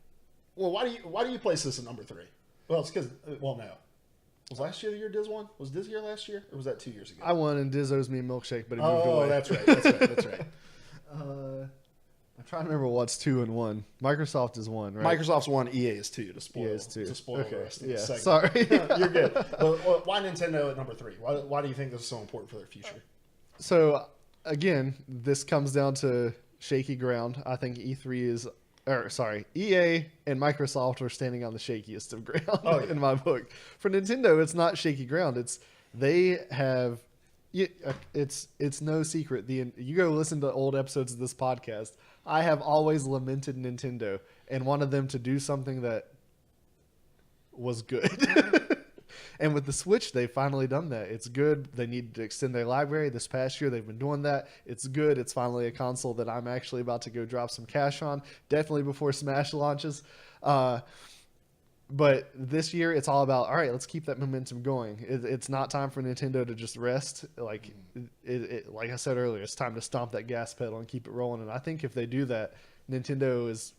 Well, why do you place this at number 3? Well, it's because no. Was last year the year Diz won? Was Diz year last year, or was that 2 years ago? I won, and Diz owes me a milkshake, but he moved Oh, away. that's right. I'm trying to remember what's 2 and 1. Microsoft is 1, right? Microsoft's 1, EA is 2. To spoil, EA is 2. To spoil the rest of the segment. Sorry. You're good. But why Nintendo at number 3? Why do you think this is so important for their future? So, again, this comes down to shaky ground. I think EA and Microsoft are standing on the shakiest of ground in my book. For Nintendo, it's not shaky ground. It's no secret. You go listen to old episodes of this podcast. I have always lamented Nintendo and wanted them to do something that was good. And with the Switch, they've finally done that. It's good. They need to extend their library. This past year, they've been doing that. It's good. It's finally a console that I'm actually about to go drop some cash on. Definitely before Smash launches. But this year, it's all about, all right, let's keep that momentum going. It's not time for Nintendo to just rest. Like I said earlier, it's time to stomp that gas pedal and keep it rolling. And I think if they do that, Nintendo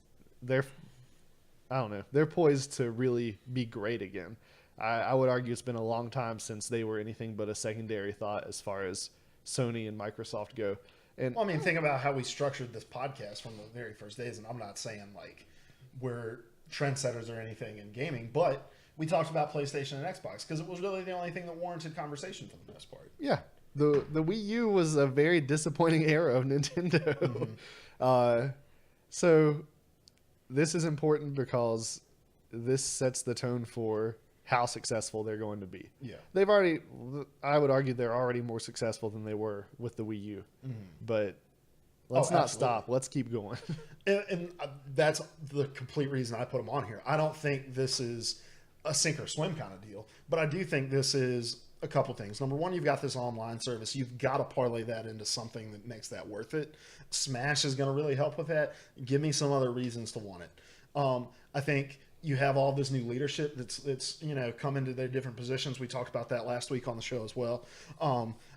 they're poised to really be great again. I would argue it's been a long time since they were anything but a secondary thought as far as Sony and Microsoft go. And well, I mean, think about how we structured this podcast from the very first days, and I'm not saying like we're trendsetters or anything in gaming, but we talked about PlayStation and Xbox because it was really the only thing that warranted conversation for the most part. Yeah, the Wii U was a very disappointing era of Nintendo. Mm-hmm. So this is important because this sets the tone for how successful they're going to be. Yeah, I would argue they're already more successful than they were with the Wii U. Mm-hmm. But let's not stop. Let's keep going. And that's the complete reason I put them on here. I don't think this is a sink or swim kind of deal, but I do think this is a couple things. Number one, you've got this online service. You've got to parlay that into something that makes that worth it. Smash is going to really help with that. Give me some other reasons to want it. I think you have all this new leadership that's come into their different positions. We talked about that last week on the show as well.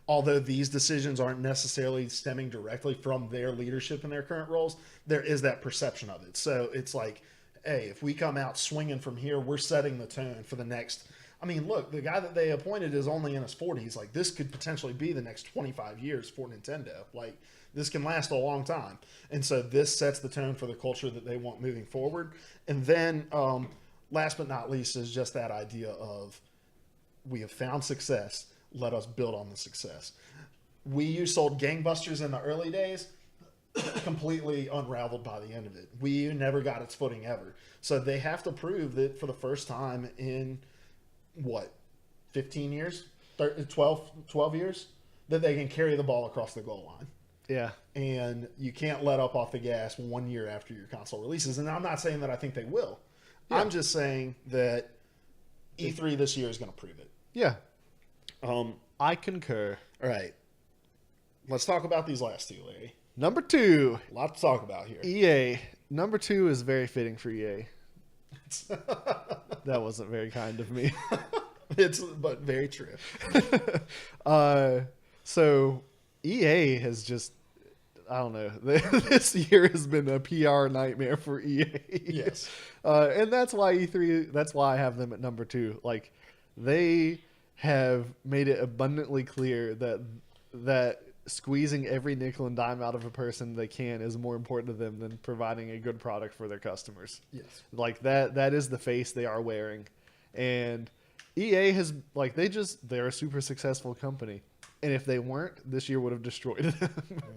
Although these decisions aren't necessarily stemming directly from their leadership in their current roles, there is that perception of it. So it's like, hey, if we come out swinging from here, we're setting the tone for the next. I mean, look, the guy that they appointed is only in his 40s. Like, this could potentially be the next 25 years for Nintendo. Like, this can last a long time. And so this sets the tone for the culture that they want moving forward. And then last but not least is just that idea of we have found success. Let us build on the success. Wii U sold gangbusters in the early days, completely unraveled by the end of it. Wii U never got its footing ever. So they have to prove that for the first time in, 15 years? 12 years? That they can carry the ball across the goal line. Yeah. And you can't let up off the gas 1 year after your console releases. And I'm not saying that I think they will. Yeah. I'm just saying that E3 this year is going to prove it. Yeah. I concur. All right. Let's talk about these last two, Larry. Number 2. A lot to talk about here. EA. Number 2 is very fitting for EA. That wasn't very kind of me. But very true. So EA has just, I don't know. This year has been a PR nightmare for EA. Yes. And that's why E3, that's why I have them at number 2. Like, they have made it abundantly clear that squeezing every nickel and dime out of a person they can is more important to them than providing a good product for their customers. Yes. Like, that is the face they are wearing. And EA has, like, they're a super successful company. And if they weren't, this year would have destroyed them. Mm-hmm.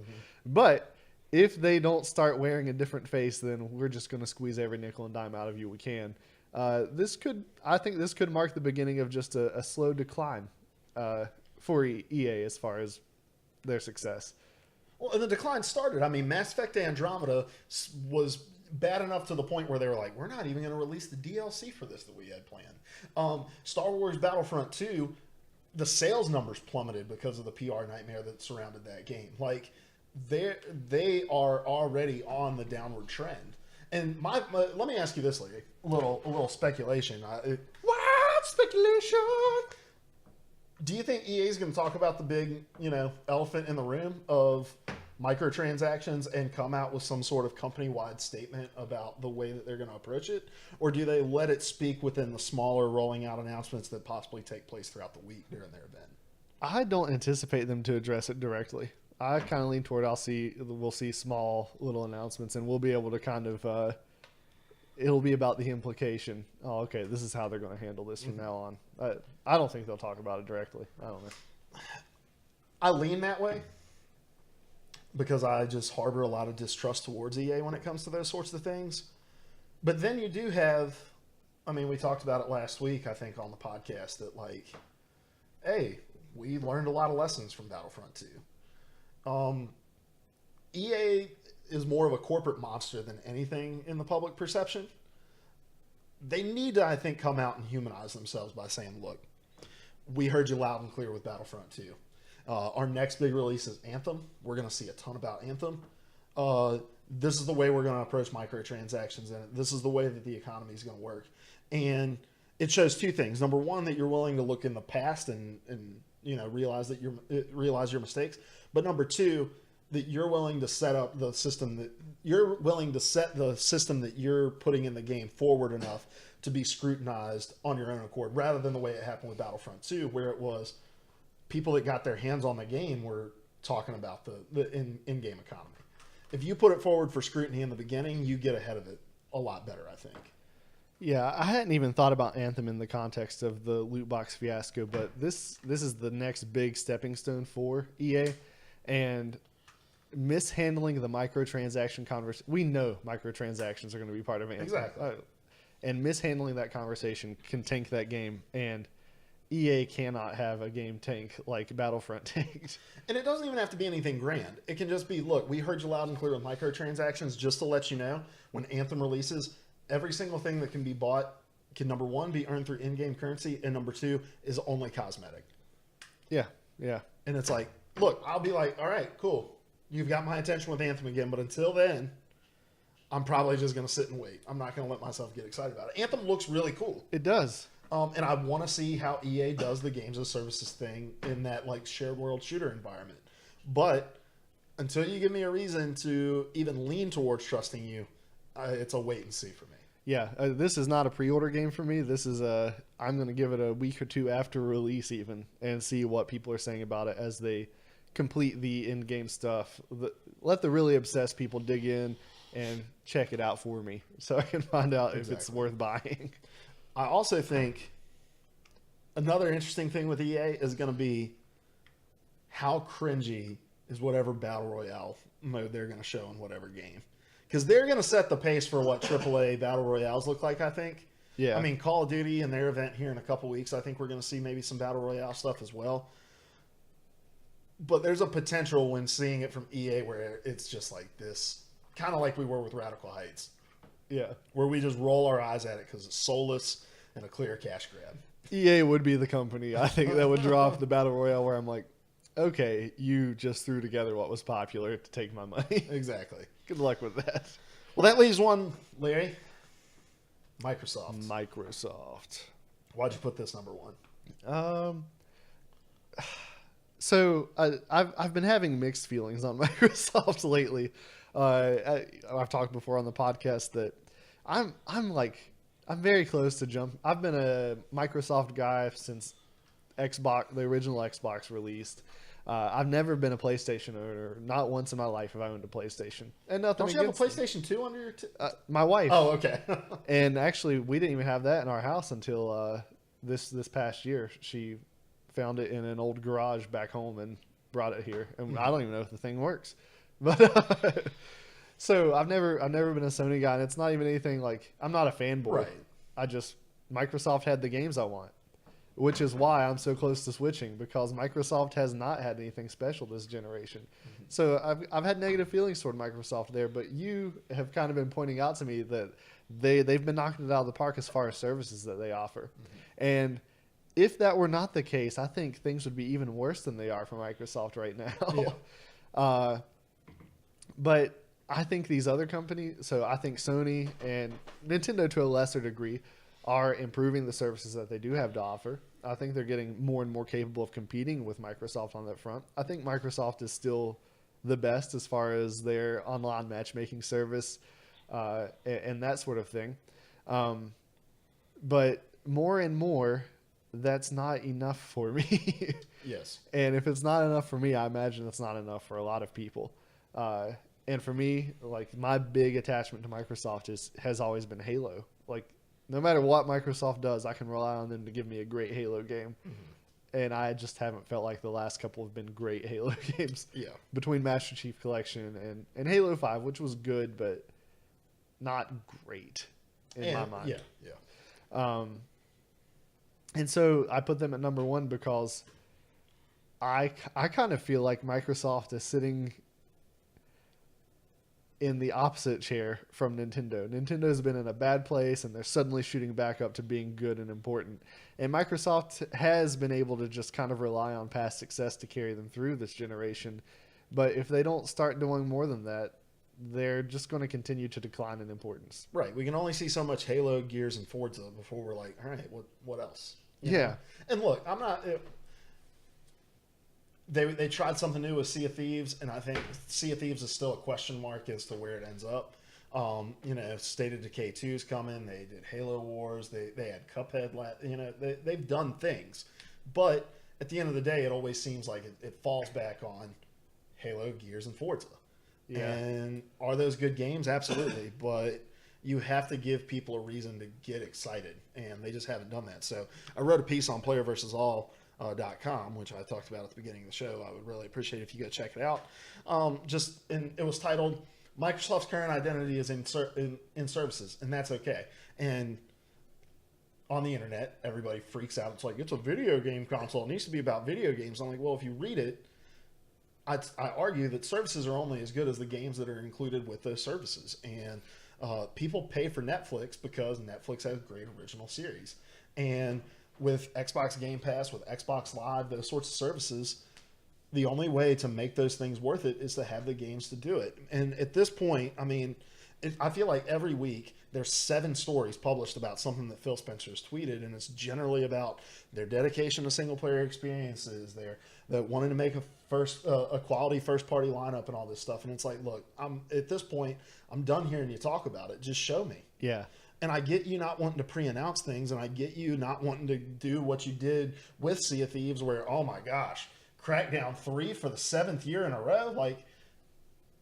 But if they don't start wearing a different face, then we're just going to squeeze every nickel and dime out of you we can. I think this could mark the beginning of just a slow decline for EA as far as their success. Well, and the decline started. I mean, Mass Effect Andromeda was bad enough to the point where they were like, we're not even going to release the DLC for this that we had planned. Star Wars Battlefront 2, the sales numbers plummeted because of the PR nightmare that surrounded that game. Like, they are already on the downward trend. And let me ask you this, Larry. A little speculation. What speculation? Do you think EA is going to talk about the big, elephant in the room of microtransactions and come out with some sort of company-wide statement about the way that they're going to approach it? Or do they let it speak within the smaller rolling out announcements that possibly take place throughout the week during their event? I don't anticipate them to address it directly. I kind of lean toward we'll see small little announcements, and we'll be able to kind of it'll be about the implication. Oh, okay, this is how they're going to handle this from now on. I don't think they'll talk about it directly. I don't know. I lean that way because I just harbor a lot of distrust towards EA when it comes to those sorts of things. But then you do have, we talked about it last week, I think, on the podcast, that hey, we learned a lot of lessons from Battlefront 2. EA is more of a corporate monster than anything in the public perception. They need to, I think, come out and humanize themselves by saying, look, we heard you loud and clear with Battlefront 2. Our next big release is Anthem. We're going to see a ton about Anthem. This is the way we're going to approach microtransactions, and this is the way that the economy is going to work. And it shows two things. Number one, that you're willing to look in the past and realize your mistakes. But number two, that you're willing to set up the system that you're putting in the game forward enough to be scrutinized on your own accord, rather than the way it happened with Battlefront 2, where it was people that got their hands on the game were talking about the in-game economy. If you put it forward for scrutiny in the beginning, you get ahead of it a lot better, I think. Yeah, I hadn't even thought about Anthem in the context of the loot box fiasco, but this is the next big stepping stone for EA, and mishandling the microtransaction conversation. We know microtransactions are going to be part of Anthem. Exactly. And mishandling that conversation can tank that game, and EA cannot have a game tank like Battlefront tanked. And it doesn't even have to be anything grand. It can just be, look, we heard you loud and clear with microtransactions, just to let you know, when Anthem releases, every single thing that can be bought can, number one, be earned through in-game currency, and number two, is only cosmetic. Yeah, yeah. And it's like, look, I'll be like, all right, cool. You've got my attention with Anthem again, but until then, I'm probably just going to sit and wait. I'm not going to let myself get excited about it. Anthem looks really cool. It does. And I want to see how EA does the games as services thing in that shared world shooter environment. But until you give me a reason to even lean towards trusting you, it's a wait and see for me. Yeah, this is not a pre-order game for me. This is I'm going to give it a week or two after release even and see what people are saying about it as they complete the in-game stuff. Let the really obsessed people dig in and check it out for me so I can find out if it's worth buying. I also think another interesting thing with EA is going to be how cringy is whatever Battle Royale mode they're going to show in whatever game. Because they're going to set the pace for what AAA Battle Royales look like, I think. Yeah. Call of Duty and their event here in a couple weeks, I think we're going to see maybe some Battle Royale stuff as well. But there's a potential when seeing it from EA where it's just like this, kind of like we were with Radical Heights. Yeah. Where we just roll our eyes at it because it's soulless and a clear cash grab. EA would be the company, I think, that would drop the Battle Royale where I'm like, okay, you just threw together what was popular to take my money. Exactly. Good luck with that. Well, that leaves one, Larry. Microsoft. Why'd you put this number one? So I've been having mixed feelings on Microsoft lately. I've talked before on the podcast that I'm very close to jump. I've been a Microsoft guy since Xbox, the original Xbox released. I've never been a PlayStation owner. Not once in my life have I owned a PlayStation. And nothing. Don't you have a PlayStation 2 under your? My wife. Oh, okay. And actually, we didn't even have that in our house until this past year. She found it in an old garage back home and brought it here. And I don't even know if the thing works. But so I've never been a Sony guy, and it's not even anything like I'm not a fanboy. Right. Microsoft had the games I want, which is why I'm so close to switching, because Microsoft has not had anything special this generation. Mm-hmm. So I've had negative feelings toward Microsoft there, but you have kind of been pointing out to me that they've been knocking it out of the park as far as services that they offer. Mm-hmm. And if that were not the case, I think things would be even worse than they are for Microsoft right now. Yeah. But I think these other companies, so I think Sony and Nintendo to a lesser degree, are improving the services that they do have to offer. I think they're getting more and more capable of competing with Microsoft on that front. I think Microsoft is still the best as far as their online matchmaking service and that sort of thing. But more and more, that's not enough for me. Yes. And if it's not enough for me, I imagine it's not enough for a lot of people. And for me, like my big attachment to Microsoft has always been Halo. Like no matter what Microsoft does, I can rely on them to give me a great Halo game. Mm-hmm. And I just haven't felt like the last couple have been great Halo games. Yeah. Between Master Chief Collection and Halo 5, which was good, but not great in my mind. Yeah. And so I put them at number one because I kind of feel like Microsoft is sitting in the opposite chair from Nintendo. Nintendo's been in a bad place and they're suddenly shooting back up to being good and important. And Microsoft has been able to just kind of rely on past success to carry them through this generation. But if they don't start doing more than that, they're just going to continue to decline in importance. Right. We can only see so much Halo, Gears, and Forza before we're like, all right, what else? You yeah. know? And look, I'm not... They tried something new with Sea of Thieves, and I think Sea of Thieves is still a question mark as to where it ends up. State of Decay 2 is coming. They did Halo Wars. They had Cuphead. They've done things. But at the end of the day, it always seems like it falls back on Halo, Gears, and Forza. Yeah. And are those good games? Absolutely. But you have to give people a reason to get excited, and they just haven't done that. So I wrote a piece on playerversusalll.com, which I talked about at the beginning of the show. I would really appreciate it if you go check it out. It was titled "Microsoft's Current Identity is in Services," and that's okay. And on the internet, everybody freaks out. It's like, it's a video game console. It needs to be about video games. I'm like, well, if you read it, I argue that services are only as good as the games that are included with those services. And people pay for Netflix because Netflix has great original series. And with Xbox Game Pass, with Xbox Live, those sorts of services, the only way to make those things worth it is to have the games to do it. And at this point, I mean, I feel like every week there's 7 stories published about something that Phil Spencer has tweeted, and it's generally about their dedication to single-player experiences, their wanting to make a quality first-party lineup and all this stuff. And it's like, look, at this point, I'm done hearing you talk about it. Just show me. Yeah. And I get you not wanting to pre-announce things, and I get you not wanting to do what you did with Sea of Thieves where, oh my gosh, Crackdown 3 for the 7th year in a row. Like,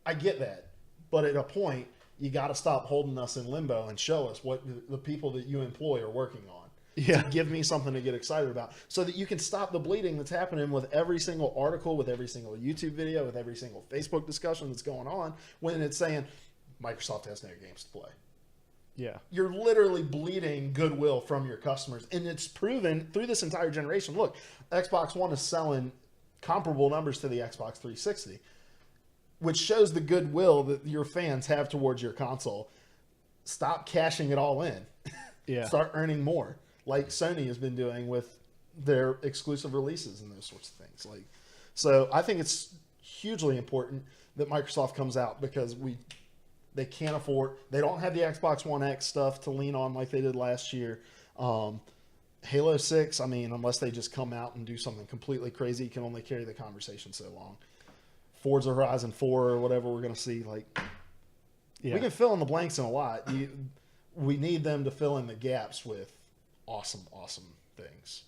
I get that. But at a point, you got to stop holding us in limbo and show us what the people that you employ are working on. Yeah. To give me something to get excited about so that you can stop the bleeding that's happening with every single article, with every single YouTube video, with every single Facebook discussion that's going on when it's saying Microsoft has no games to play. Yeah. You're literally bleeding goodwill from your customers. And it's proven through this entire generation. Look, Xbox One is selling comparable numbers to the Xbox 360, which shows the goodwill that your fans have towards your console. Stop cashing it all in. Yeah. Start earning more, like Sony has been doing with their exclusive releases and those sorts of things. So I think it's hugely important that Microsoft comes out because they can't afford. They don't have the Xbox One X stuff to lean on like they did last year. Halo 6, I mean, unless they just come out and do something completely crazy, can only carry the conversation so long. Forza Horizon 4 or whatever we're going to see, we can fill in the blanks in a lot. We need them to fill in the gaps with awesome things.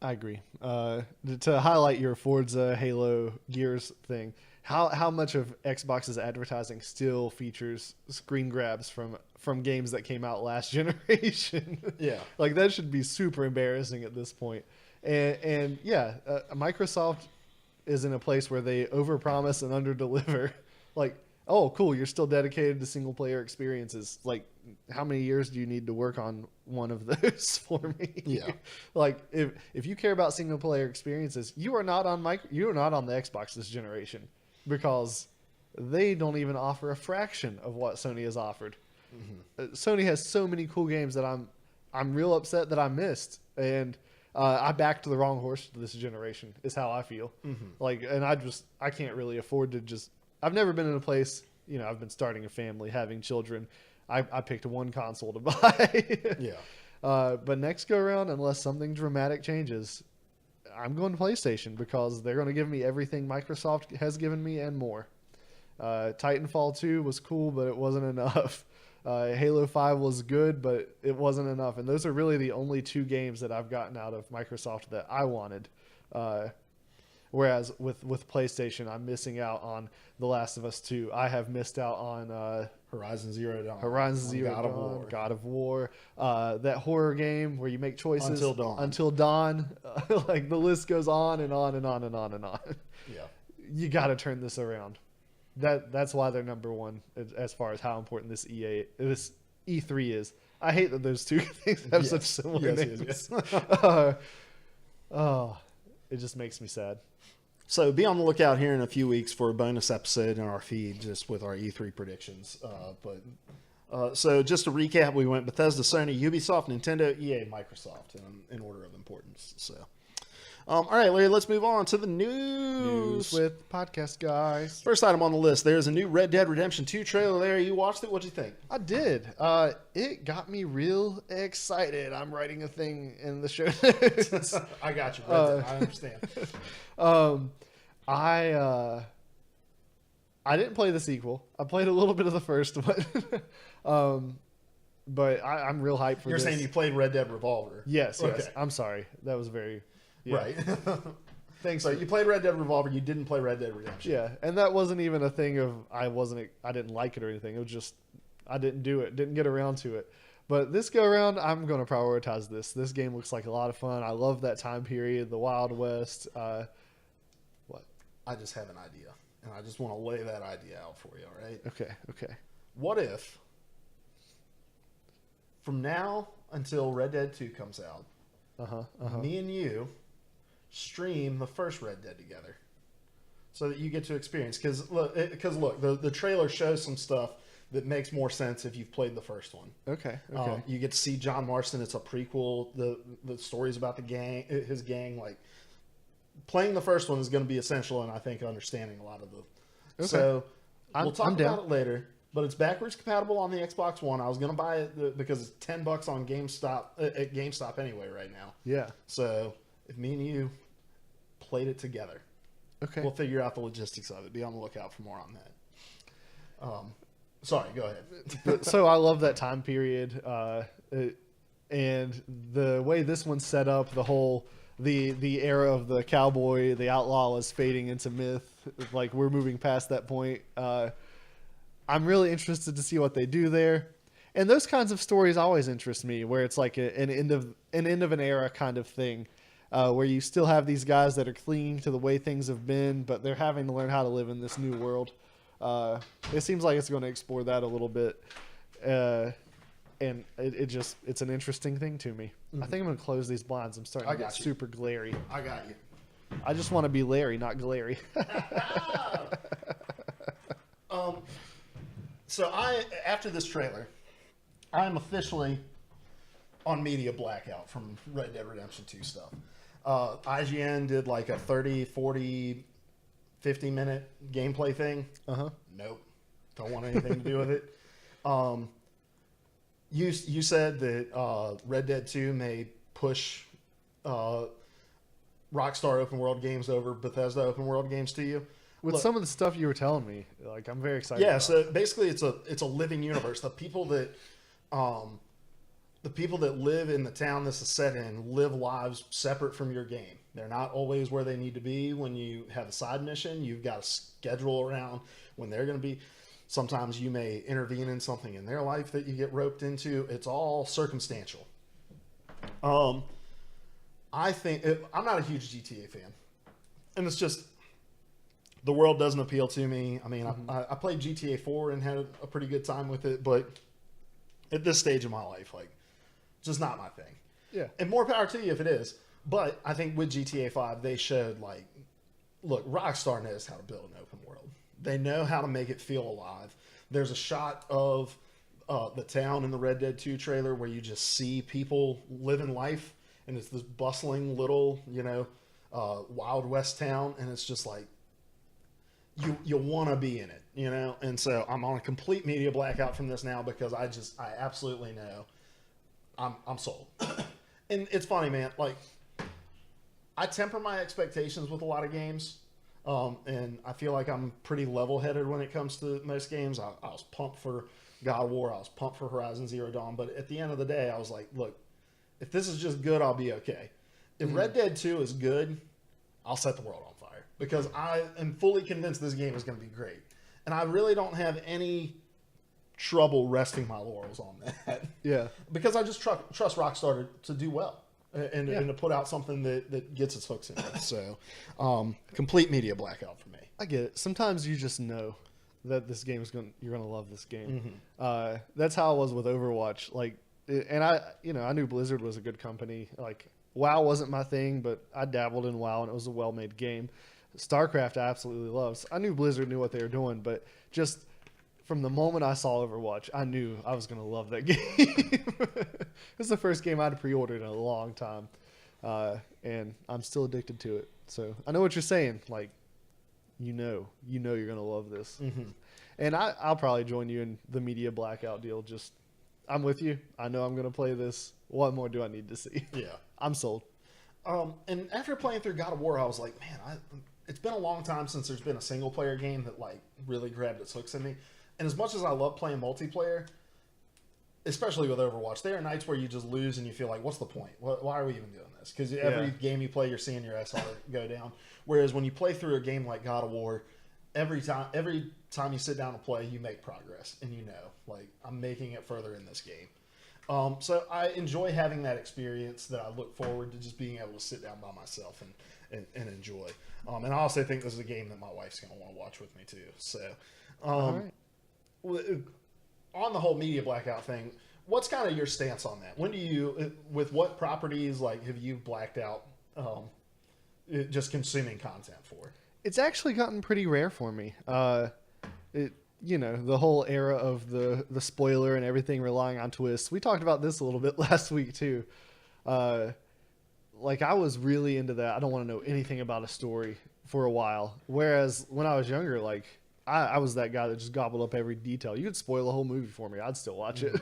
I agree. To highlight your Forza, Halo, Gears thing, how much of Xbox's advertising still features screen grabs from games that came out last generation? Yeah. Like, that should be super embarrassing at this point. And Microsoft is in a place where they overpromise and underdeliver. Like, oh, cool, you're still dedicated to single-player experiences. Like, how many years do you need to work on one of those for me? Yeah. Like, if you care about single-player experiences, you are not on the Xbox this generation because they don't even offer a fraction of what Sony has offered. Mm-hmm. Sony has so many cool games that I'm real upset that I missed, and I backed the wrong horse this generation is how I feel. Mm-hmm. Like, and I can't really afford to just. I've never been in a place, I've been starting a family, having children. I picked one console to buy. Yeah. But next go around, unless something dramatic changes, I'm going to PlayStation because they're going to give me everything Microsoft has given me and more. Titanfall 2 was cool, but it wasn't enough. Halo 5 was good, but it wasn't enough. And those are really the only 2 games that I've gotten out of Microsoft that I wanted. Whereas with PlayStation, I'm missing out on The Last of Us 2. I have missed out on Horizon Zero Dawn. God of War. That horror game where you make choices. Until Dawn. Like the list goes on and on and on and on and on. Yeah. You got to turn this around. That's why they're number one as far as how important this E3 is. I hate that those 2 things have such similar names. Yes. It just makes me sad. So be on the lookout here in a few weeks for a bonus episode in our feed just with our E3 predictions. So just to recap, we went Bethesda, Sony, Ubisoft, Nintendo, EA, Microsoft in order of importance. So. All right, Larry, let's move on to the news. With podcast guys. First item on the list, there's a new Red Dead Redemption 2 trailer. Larry, you watched it. What'd you think? I did. It got me real excited. I'm writing a thing in the show notes. I got you. I understand. I didn't play the sequel. I played a little bit of the first one. But I'm real hyped for You're this. saying you played Red Dead Revolver? Yes. I'm sorry. That was very... Yeah. Right. Thanks. So you played Red Dead Revolver. You didn't play Red Dead Redemption. Yeah, and that wasn't even a thing of I didn't like it or anything. It was just I didn't do it. Didn't get around to it. But this go around, I'm going to prioritize this. This game looks like a lot of fun. I love that time period, the Wild West. What? I just have an idea, and I just want to lay that idea out for you. All right? Okay. What if from now until Red Dead 2 comes out, me and you stream the first Red Dead together so that you get to experience, because look, the trailer shows some stuff that makes more sense if you've played the first one. Okay. You get to see John Marston. It's a prequel. The stories about his gang. Like playing the first one is going to be essential, and I think understanding a lot of the. Okay. So we'll talk I'm down. about it later. But it's backwards compatible on the Xbox One. I was going to buy it because it's $10 on GameStop at GameStop anyway right now. Yeah. So if me and you played it together, okay, we'll figure out the logistics of it. Be on the lookout for more on that. Sorry, go ahead. So I love that time period, and the way this one's set up, the whole the era of the cowboy, the outlaw is fading into myth. Like we're moving past that point. I'm really interested to see what they do there, and those kinds of stories always interest me, where it's like an end of an era kind of thing, where you still have these guys that are clinging to the way things have been, but they're having to learn how to live in this new world. It seems like it's going to explore that a little bit, and it's an interesting thing to me. Mm-hmm. I think I'm going to close these blinds. I'm starting to get super glary. I got you. I just want to be Larry, not glary. So after this trailer, I'm officially on media blackout from Red Dead Redemption 2 stuff. IGN did like a 30, 40, 50-minute gameplay thing. Nope. Don't want anything to do with it. You said that Red Dead 2 may push Rockstar open world games over Bethesda open world games to you. With some of the stuff you were telling me, like I'm very excited. Yeah, about so basically it's a living universe. The people that live in the town this is set in live lives separate from your game. They're not always where they need to be. When you have a side mission, you've got to schedule around when they're going to be. Sometimes you may intervene in something in their life that you get roped into. It's all circumstantial. I think I'm not a huge GTA fan, and it's just the world doesn't appeal to me. I mean, I played GTA 4 and had a pretty good time with it, but at this stage of my life, like, it's just not my thing. Yeah. And more power to you if it is. But I think with GTA 5, they showed, like, look, Rockstar knows how to build an open world. They know how to make it feel alive. There's a shot of the town in the Red Dead 2 trailer where you just see people living life, and it's this bustling little, Wild West town, and it's just like, you want to be in it, you know. And so I'm on a complete media blackout from this now because I absolutely know I'm sold. And it's funny, man. Like, I temper my expectations with a lot of games, and I feel like I'm pretty level-headed when it comes to most games. I was pumped for God of War. I was pumped for Horizon Zero Dawn. But at the end of the day, I was like, look, if this is just good, I'll be okay. If Red Dead 2 is good, I'll set the world on fire. Because I am fully convinced this game is going to be great. And I really don't have any trouble resting my laurels on that. Yeah. Because I just trust Rockstar to do well. And to put out something that gets its hooks in it. So, complete media blackout for me. I get it. Sometimes you just know that this game is you're gonna love this game. That's how I was with Overwatch. Like, and I knew Blizzard was a good company. Like, WoW wasn't my thing, but I dabbled in WoW, and it was a well-made game. StarCraft I absolutely loved. So I knew Blizzard knew what they were doing, but just from the moment I saw Overwatch, I knew I was going to love that game. It was the first game I'd pre-ordered in a long time, and I'm still addicted to it. So I know what you're saying. Like, you know you're going to love this. And I'll probably join you in the media blackout deal. Just, I'm with you. I know I'm going to play this. What more do I need to see? Yeah. I'm sold. And after playing through God of War, I was like, man, it's been a long time since there's been a single player game that like really grabbed its hooks in me. And as much as I love playing multiplayer, especially with Overwatch, there are nights where you just lose and you feel like, what's the point? Why are we even doing this? Because every game you play, you're seeing your SR go down. Whereas when you play through a game like God of War, every time you sit down to play, you make progress. And you know, like, I'm making it further in this game. So I enjoy having that experience that I look forward to just being able to sit down by myself and enjoy. And I also think this is a game that my wife's going to want to watch with me too. So, All right. On the whole media blackout thing, what's kind of your stance on that? When do you, with what properties, like, have you blacked out just consuming content for? It's actually gotten pretty rare for me. The whole era of the spoiler and everything relying on twists. We talked about this a little bit last week too. Like, I was really into that. I don't want to know anything about a story for a while. Whereas when I was younger, like, I was that guy that just gobbled up every detail. You could spoil a whole movie for me. I'd still watch it.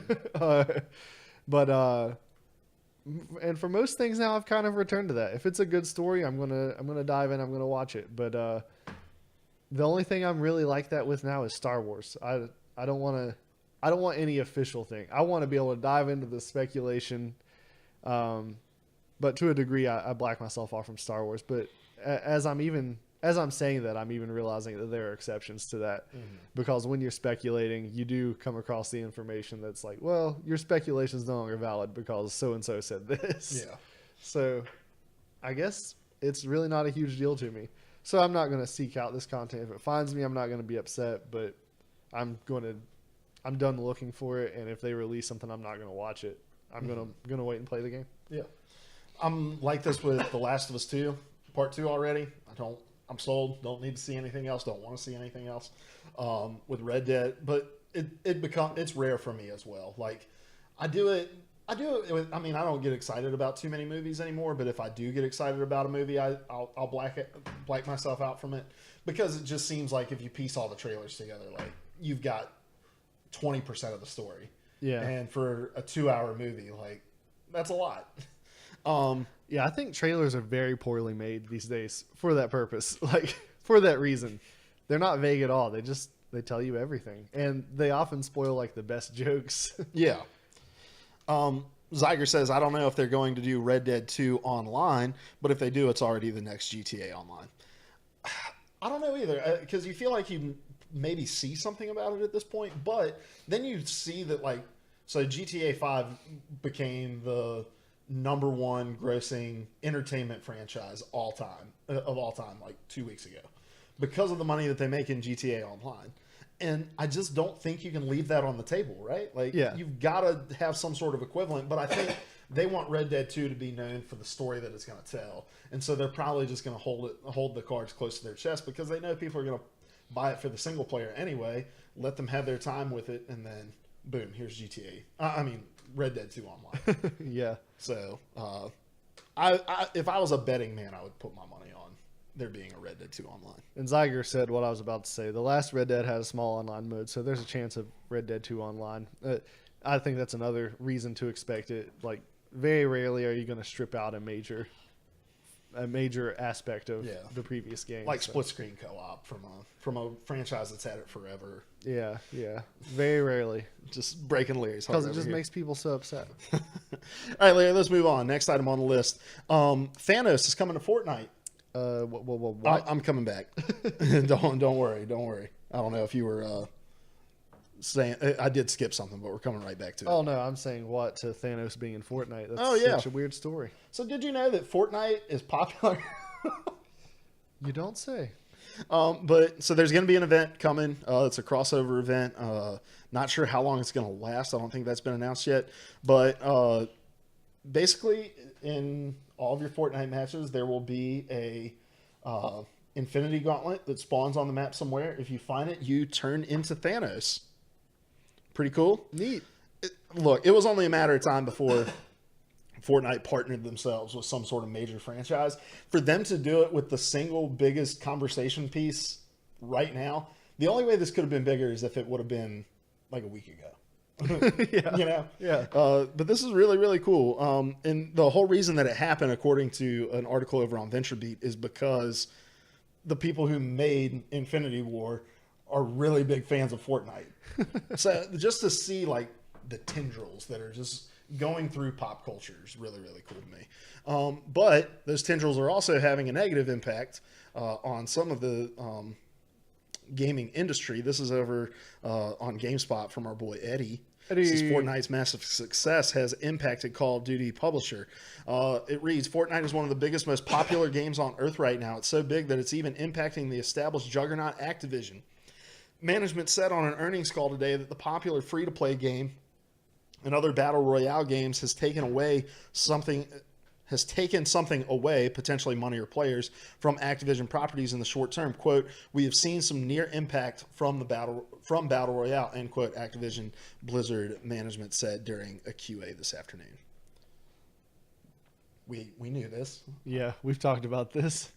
And for most things now, I've kind of returned to that. If it's a good story, I'm gonna dive in. I'm gonna watch it. But the only thing I'm really like that with now is Star Wars. I don't want any official thing. I want to be able to dive into the speculation. But to a degree, I black myself off from Star Wars. But as I'm saying that, I'm even realizing that there are exceptions to that. Because when you're speculating, you do come across the information that's like, well, your speculation is no longer valid because so-and-so said this. Yeah. So I guess it's really not a huge deal to me. So I'm not going to seek out this content. If it finds me, I'm not going to be upset, but I'm done looking for it. And if they release something, I'm not going to watch it. I'm going to wait and play the game. Yeah. I'm like this with The Last of Us 2, Part 2 already. I'm sold. Don't need to see anything else. Don't want to see anything else. With Red Dead, but it's rare for me as well. Like, I do it with, I don't get excited about too many movies anymore, but if I do get excited about a movie, I'll black myself out from it, because it just seems like if you piece all the trailers together, like, you've got 20% of the story. Yeah. And for a 2-hour movie, like, that's a lot. Yeah, I think trailers are very poorly made these days for that purpose. Like, for that reason. They're not vague at all. They tell you everything. And they often spoil, like, the best jokes. Yeah. Zyger says, I don't know if they're going to do Red Dead 2 online, but if they do, it's already the next GTA Online. I don't know either, because you feel like you maybe see something about it at this point, but then you see that, like, so GTA 5 became the #1 grossing entertainment franchise of all time, like 2 weeks ago, because of the money that they make in GTA Online. And I just don't think you can leave that on the table, right? Like, you've got to have some sort of equivalent. But I think they want Red Dead 2 to be known for the story that it's going to tell. And so they're probably just going to hold the cards close to their chest, because they know people are going to buy it for the single player anyway. Let them have their time with it, and then boom, here's Red Dead 2 Online. Yeah. So if I was a betting man, I would put my money there being a Red Dead 2 online. And Zyger said what I was about to say. The last Red Dead had a small online mode, so there's a chance of Red Dead 2 online. I think that's another reason to expect it. Like, very rarely are you going to strip out a major aspect of the previous game. Like split screen co-op from a franchise that's had it forever. Yeah. Very rarely. Just breaking Larry's heart. Because it just makes people so upset. All right, Larry, let's move on. Next item on the list. Thanos is coming to Fortnite. What? I'm coming back. Don't worry. I don't know if you were saying I did skip something, but we're coming right back to it. Oh no, I'm saying what to Thanos being in Fortnite. That's such a weird story. So did you know that Fortnite is popular? You don't say. But so there's going to be an event coming. It's a crossover event. Not sure how long it's going to last. I don't think that's been announced yet. But basically, in all of your Fortnite matches, there will be a infinity gauntlet that spawns on the map somewhere. If you find it, you turn into Thanos. Pretty cool. Neat. Look, it was only a matter of time before Fortnite partnered themselves with some sort of major franchise. For them to do it with the single biggest conversation piece right now, the only way this could have been bigger is if it would have been like a week ago. Yeah. You know? Yeah. But this is really, really cool. And the whole reason that it happened, according to an article over on VentureBeat, is because the people who made Infinity War are really big fans of Fortnite. So just to see like the tendrils that are just going through pop culture is really, really cool to me. But those tendrils are also having a negative impact on some of the gaming industry. This is over on GameSpot from our boy Eddie. Says Fortnite's massive success has impacted Call of Duty publisher. It reads, Fortnite is one of the biggest, most popular games on Earth right now. It's so big that it's even impacting the established juggernaut Activision. Management said on an earnings call today that the popular free-to-play game and other battle royale games has taken something away, potentially money or players, from Activision properties in the short term. Quote, we have seen some near impact from battle royale, end quote, Activision Blizzard management said during a QA this afternoon. We knew this. Yeah, we've talked about this.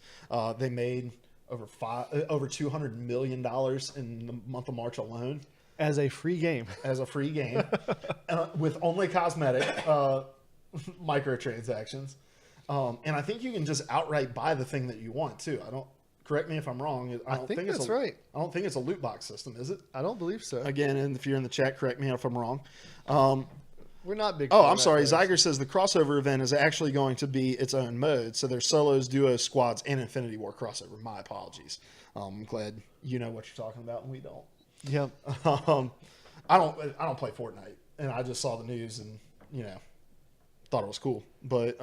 They made over $200 million in the month of March alone. As a free game. With only cosmetic microtransactions. And I think you can just outright buy the thing that you want too. Correct me if I'm wrong. I think that's right. I don't think it's a loot box system, is it? I don't believe so. Again, and if you're in the chat, correct me if I'm wrong. We're not big. Oh, I'm sorry. Zyger says the crossover event is actually going to be its own mode. So there's solos, duos, squads, and Infinity War crossover. My apologies. I'm glad you know what you're talking about and we don't. Yep. I don't play Fortnite, and I just saw the news and thought it was cool. But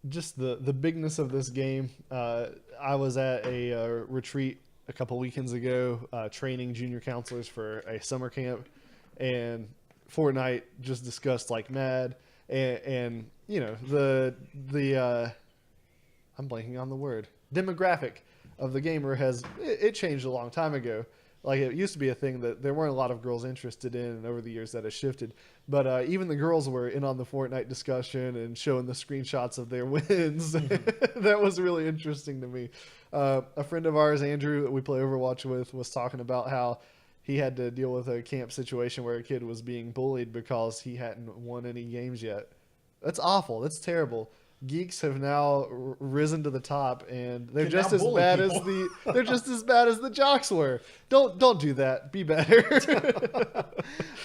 just the bigness of this game. I was at a retreat a couple weekends ago, training junior counselors for a summer camp, and Fortnite just discussed like mad, and the I'm blanking on the word, demographic of the gamer has it changed a long time ago. Like, it used to be a thing that there weren't a lot of girls interested in, and over the years that has shifted. But even the girls were in on the Fortnite discussion and showing the screenshots of their wins. That was really interesting to me. A friend of ours, Andrew, that we play Overwatch with, was talking about how he had to deal with a camp situation where a kid was being bullied because he hadn't won any games yet. That's awful. That's terrible. Geeks have now risen to the top, and they're just as bad as the jocks were. Don't do that. Be better.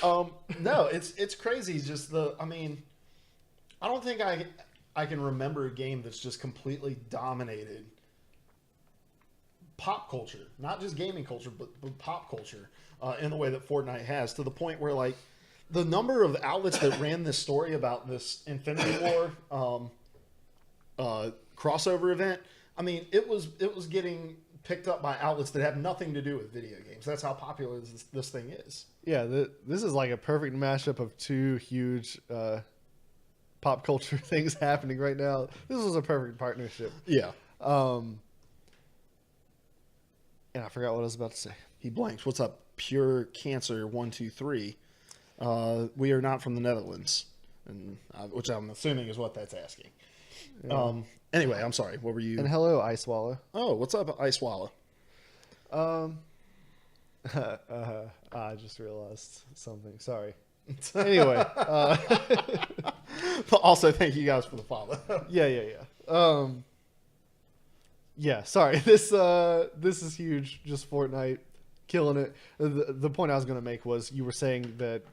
No, it's crazy. Just I don't think I can remember a game that's just completely dominated pop culture, not just gaming culture, but pop culture in the way that Fortnite has, to the point where like the number of outlets that ran this story about this Infinity War crossover event, it was getting picked up by outlets that have nothing to do with video games. That's how popular this thing is. Yeah, this is like a perfect mashup of two huge pop culture things happening right now. This was a perfect partnership. Yeah. And I forgot what I was about to say. He blanks. What's up? Pure Cancer 123. We are not from the Netherlands, and which I'm assuming is what that's asking. Anyway, I'm sorry. What were you? And hello, Ice Wallow. Oh, what's up, Ice Swallow? I just realized something. Sorry. Anyway. But also, thank you guys for the follow. Yeah. Yeah, sorry. This is huge. Just Fortnite killing it. The point I was going to make was you were saying that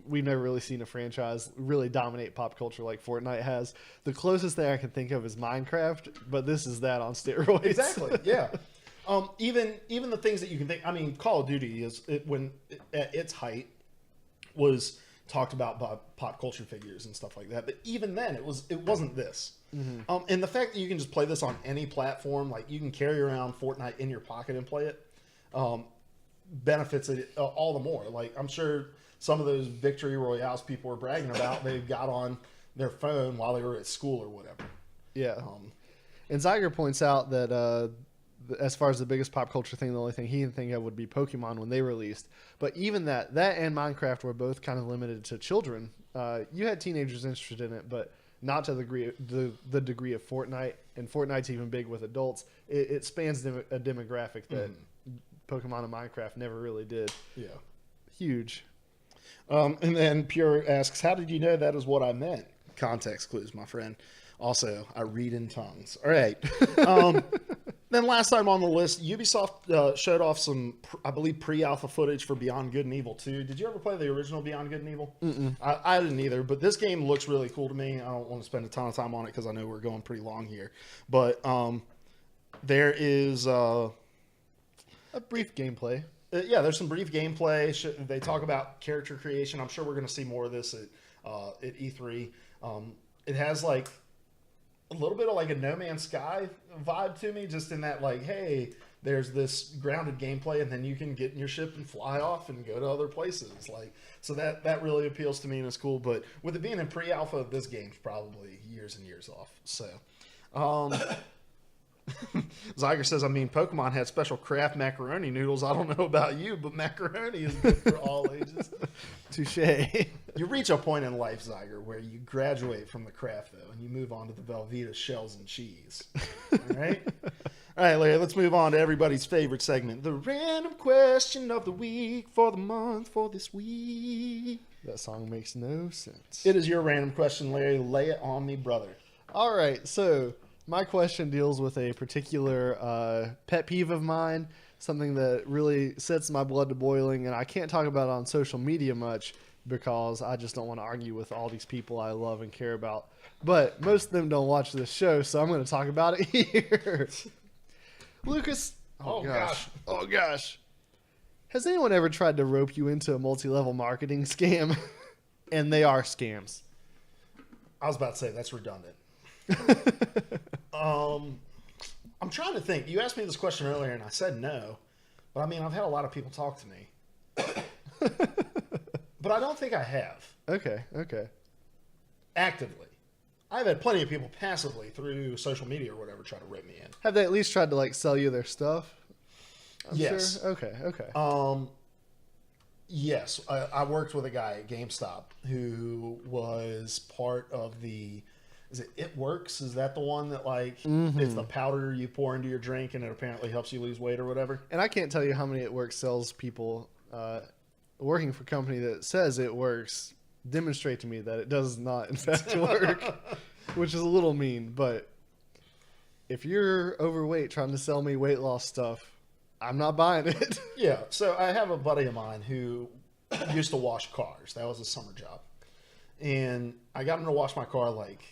we've never really seen a franchise really dominate pop culture like Fortnite has. The closest thing I can think of is Minecraft, but this is that on steroids. Exactly. Yeah. Even the things that you can think. I mean, Call of Duty at its height was talked about by pop culture figures and stuff like that. But even then, it wasn't this. Mm-hmm. And the fact that you can just play this on any platform, like you can carry around Fortnite in your pocket and play it, benefits it all the more. Like I'm sure some of those victory royales people were bragging about, they got on their phone while they were at school or whatever. Yeah. And Zyger points out that as far as the biggest pop culture thing, the only thing he can think of would be Pokemon when they released. But even that and Minecraft were both kind of limited to children. You had teenagers interested in it, but not to the degree of Fortnite. And Fortnite's even big with adults. It spans a demographic that Pokemon and Minecraft never really did. Yeah. Huge. And then Pure asks, how did you know that is what I meant? Context clues, my friend. Also, I read in tongues. All right. Then last time on the list, Ubisoft showed off some, I believe, pre-alpha footage for Beyond Good and Evil 2. Did you ever play the original Beyond Good and Evil? I didn't either, but this game looks really cool to me. I don't want to spend a ton of time on it because I know we're going pretty long here. But there is a brief gameplay. Yeah, there's some brief gameplay. They talk about character creation. I'm sure we're going to see more of this at E3. It has like a little bit of like a No Man's Sky vibe to me, just in that like, hey, there's this grounded gameplay, and then you can get in your ship and fly off and go to other places. Like, so that really appeals to me and is cool. But with it being in pre-alpha, this game's probably years and years off. So. Zyger says, I mean, Pokemon had special craft macaroni noodles. I don't know about you, but macaroni is good for all ages. Touche. You reach a point in life, Zyger, where you graduate from the craft, though, and you move on to the Velveeta shells and cheese. All right? All right, Larry, let's move on to everybody's favorite segment, the random question of the week for the month for this week. That song makes no sense. It is your random question, Larry. Lay it on me, brother. All right, so my question deals with a particular pet peeve of mine, something that really sets my blood to boiling, and I can't talk about it on social media much because I just don't want to argue with all these people I love and care about. But most of them don't watch this show, so I'm going to talk about it here. Lucas. Oh, gosh. Has anyone ever tried to rope you into a multi-level marketing scam? And they are scams. I was about to say, that's redundant. I'm trying to think. You asked me this question earlier, and I said no. But I mean, I've had a lot of people talk to me. But I don't think I have. Okay. Actively. I've had plenty of people passively through social media or whatever try to rip me in. Have they at least tried to like sell you their stuff? Yes. Sure? Okay. Yes. I worked with a guy at GameStop who was part of the... Is it Works? Is that the one that like it's the powder you pour into your drink and it apparently helps you lose weight or whatever? And I can't tell you how many It Works sales people working for a company that says it works demonstrate to me that it does not in fact work, which is a little mean. But if you're overweight trying to sell me weight loss stuff, I'm not buying it. Yeah. So I have a buddy of mine who used to wash cars. That was a summer job, and I got him to wash my car like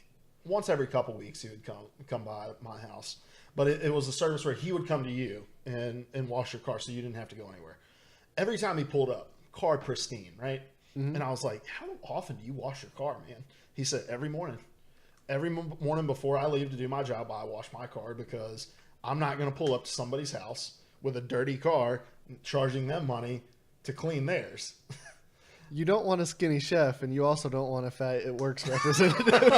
once every couple weeks. He would come by my house, but it was a service where he would come to you and wash your car, so you didn't have to go anywhere. Every time he pulled up, car pristine, right? And I was like, how often do you wash your car, man? He said, every morning. Every morning before I leave to do my job, I wash my car because I'm not going to pull up to somebody's house with a dirty car charging them money to clean theirs. You don't want a skinny chef, and you also don't want a fat It Works representative.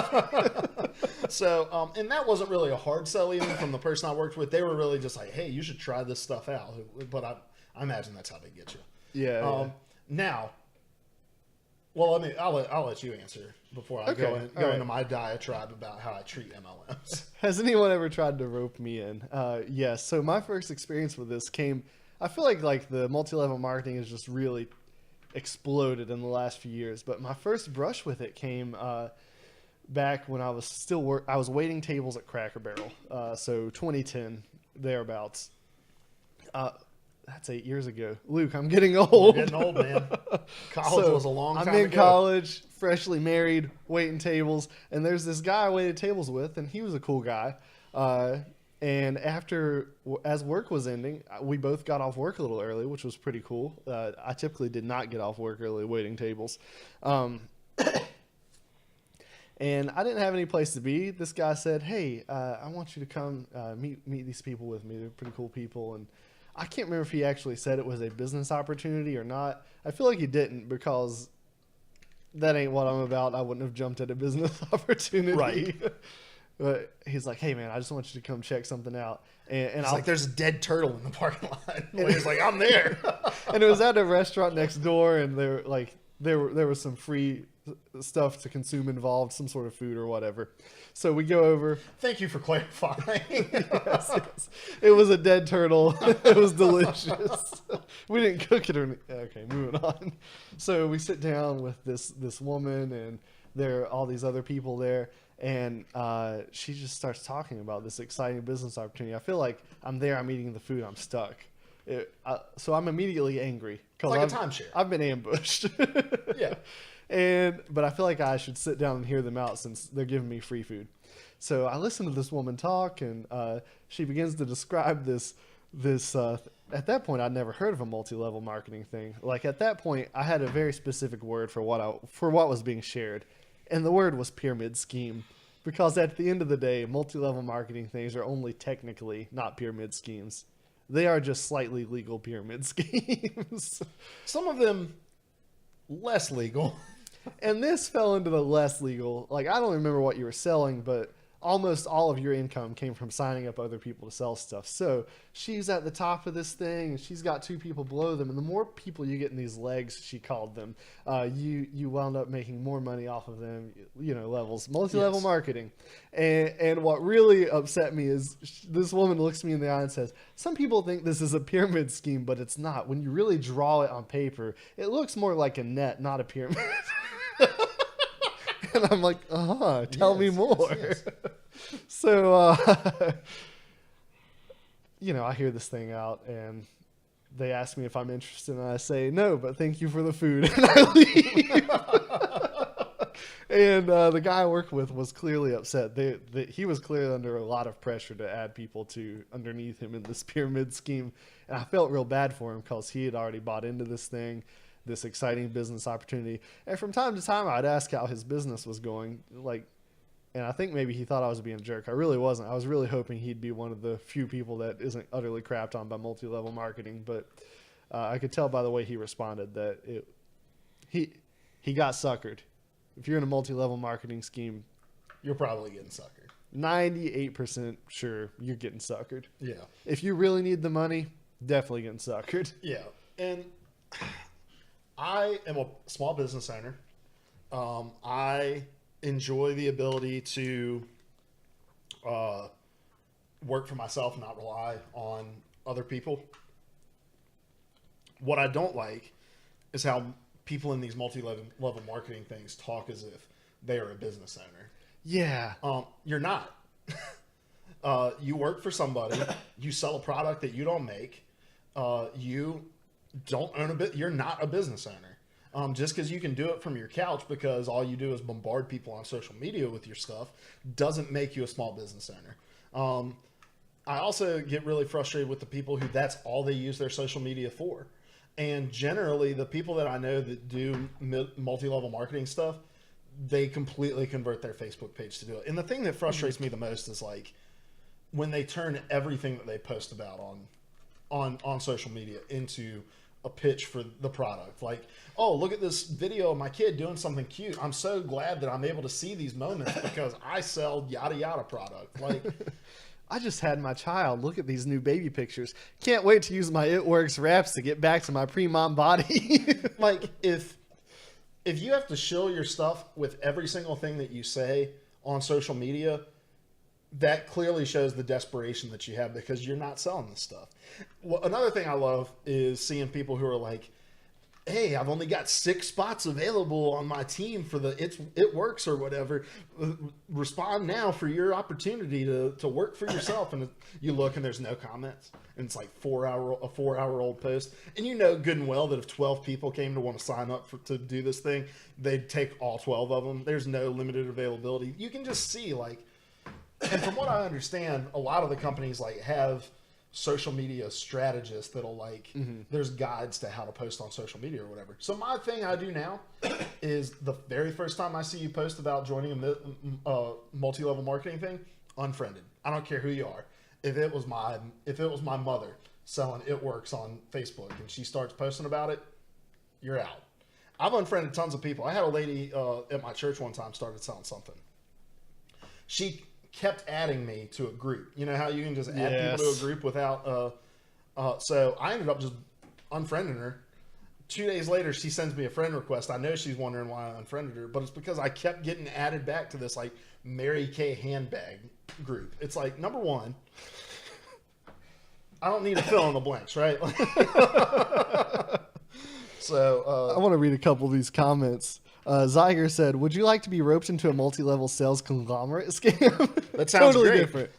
So, and that wasn't really a hard sell even from the person I worked with. They were really just like, hey, you should try this stuff out. But I imagine that's how they get you. Yeah. Now, Well, I'll let you answer before I go right. into my diatribe about how I treat MLMs. Has anyone ever tried to rope me in? Yes. So my first experience with this came. I feel like the multi-level marketing has just really exploded in the last few years. But my first brush with it came back when I was I was waiting tables at Cracker Barrel. So 2010 thereabouts. That's 8 years ago. Luke, I'm getting old. You're getting old, man. College was a long time ago. I'm in college, freshly married, waiting tables, and there's this guy I waited tables with, and he was a cool guy. And as work was ending, we both got off work a little early, which was pretty cool. I typically did not get off work early waiting tables. And I didn't have any place to be. This guy said, "Hey, I want you to come meet these people with me. They're pretty cool people." And I can't remember if he actually said it was a business opportunity or not. I feel like he didn't, because that ain't what I'm about. I wouldn't have jumped at a business opportunity. Right. But he's like, "Hey, man, I just want you to come check something out." And it's like, there's a dead turtle in the parking lot. And he's like, "I'm there." And it was at a restaurant next door, and there was some free stuff to consume involved, some sort of food or whatever. So we go over. Thank you for clarifying. Yes. It was a dead turtle. It was delicious. We didn't cook it or anything. Okay, moving on. So we sit down with this woman, and there are all these other people there, and she just starts talking about this exciting business opportunity. I feel like I'm there, I'm eating the food, I'm stuck. So I'm immediately angry. Like a timeshare. I've been ambushed. Yeah. But I feel like I should sit down and hear them out since they're giving me free food. So I listen to this woman talk, and she begins to describe this. At that point, I'd never heard of a multi-level marketing thing. Like, at that point, I had a very specific word for what was being shared, and the word was pyramid scheme. Because at the end of the day, multi-level marketing things are only technically not pyramid schemes. They are just slightly legal pyramid schemes. Some of them less legal. And this fell into the less legal. Like, I don't remember what you were selling, but almost all of your income came from signing up other people to sell stuff. So she's at the top of this thing, and she's got 2 people below them. And the more people you get in these legs, she called them, you wound up making more money off of them, levels, multi-level marketing. And what really upset me is this woman looks me in the eye and says, "Some people think this is a pyramid scheme, but it's not. When you really draw it on paper, it looks more like a net, not a pyramid." And I'm like, tell me more. Yes. So, I hear this thing out, and they ask me if I'm interested, and I say, "No, but thank you for the food." And I leave. And the guy I work with was clearly upset. He was clearly under a lot of pressure to add people to underneath him in this pyramid scheme. And I felt real bad for him because he had already bought into this thing, this exciting business opportunity. And from time to time, I'd ask how his business was going. And I think maybe he thought I was being a jerk. I really wasn't. I was really hoping he'd be one of the few people that isn't utterly crapped on by multi-level marketing. But I could tell by the way he responded that he got suckered. If you're in a multi-level marketing scheme, you're probably getting suckered. 98% sure you're getting suckered. Yeah. If you really need the money, definitely getting suckered. Yeah. And I am a small business owner. I enjoy the ability to work for myself and not rely on other people. What I don't like is how people in these multi-level marketing things talk as if they are a business owner. Yeah. You're not. You work for somebody. You sell a product that you don't make. You don't own a bit. You're not a business owner. Just because you can do it from your couch because all you do is bombard people on social media with your stuff doesn't make you a small business owner. I also get really frustrated with the people who that's all they use their social media for. And generally, the people that I know that do multi-level marketing stuff, they completely convert their Facebook page to do it. And the thing that frustrates me the most is like when they turn everything that they post about on social media into a pitch for the product. Like, oh, look at this video of my kid doing something cute. I'm so glad that I'm able to see these moments because I sell yada yada product. Like, I just had my child. Look at these new baby pictures. Can't wait to use my It Works wraps to get back to my pre-mom body. like if if you have to shill your stuff with every single thing that you say on social media, that clearly shows the desperation that you have because you're not selling this stuff. Well, another thing I love is seeing people who are like, hey, I've only got 6 spots available on my team for the it works or whatever. Respond now for your opportunity to work for yourself. And you look and there's no comments. And it's like a 4-hour old post. And you know good and well that if 12 people came to want to sign up to do this thing, they'd take all 12 of them. There's no limited availability. You can just see like, and from what I understand, a lot of the companies like have social media strategists that'll like there's guides to how to post on social media or whatever. So my thing I do now is the very first time I see you post about joining a multi-level marketing thing, unfriended. I don't care who you are. If it was my mother selling It Works on Facebook and she starts posting about it, you're out. I've unfriended tons of people. I had a lady at my church one time started selling something. She kept adding me to a group. You know how you can just add people to a group without so I ended up just unfriending her. 2 days later she sends me a friend request. I know she's wondering why I unfriended her, but it's because I kept getting added back to this like Mary Kay handbag group. It's like, number one, I don't need to fill in the blanks, right? So I want to read a couple of these comments. Zyger said, would you like to be roped into a multi-level sales conglomerate scam? That sounds totally great. different.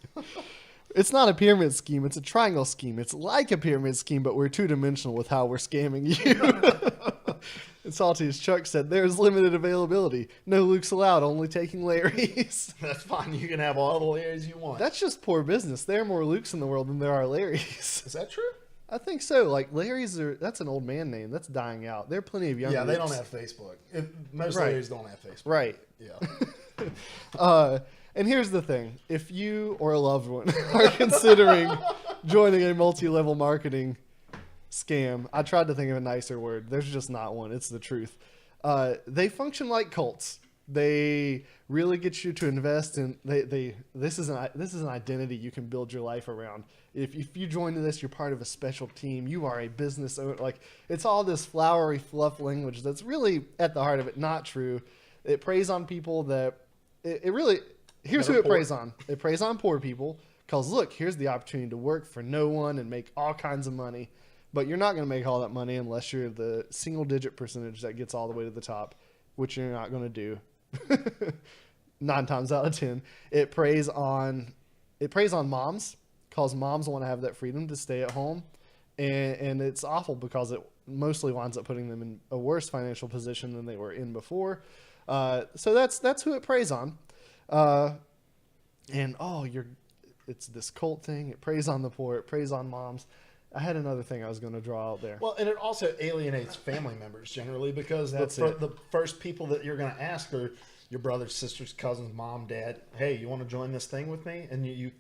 It's not a pyramid scheme. It's a triangle scheme. It's like a pyramid scheme, but we're two-dimensional with how we're scamming you. And Salty as Chuck said, there's limited availability. No Lukes allowed, only taking Larrys. That's fine. You can have all the Larrys you want. That's just poor business. There are more Lukes in the world than there are Larrys. Is that true? I think so. Like, Larry's that's an old man name. That's dying out. There are plenty of young Yeah, they Lukes. don't have Facebook. Most Right. Larrys don't have Facebook. Right. Yeah. And here's the thing. If you or a loved one are considering joining a multi-level marketing scam, I tried to think of a nicer word. There's just not one. It's the truth. They function like cults. They really get you to invest in. This is an identity you can build your life around. If you join this, you're part of a special team. You are a business owner. Like, it's all this flowery fluff language that's really at the heart of it not true. It preys on people that it really. Here's who it preys on. It preys on poor people because look, here's the opportunity to work for no one and make all kinds of money. But you're not going to make all that money unless you're the single-digit percentage that gets all the way to the top, which you're not going to do. 9 times out of 10, it preys on moms because moms want to have that freedom to stay at home, and it's awful because it mostly winds up putting them in a worse financial position than they were in before. So that's who it preys on, it's this cult thing. It preys on the poor. It preys on moms. I had another thing I was going to draw out there. Well, and it also alienates family members generally because the first people that you're going to ask are your brothers, sisters, cousins, mom, dad. Hey, you want to join this thing with me? And you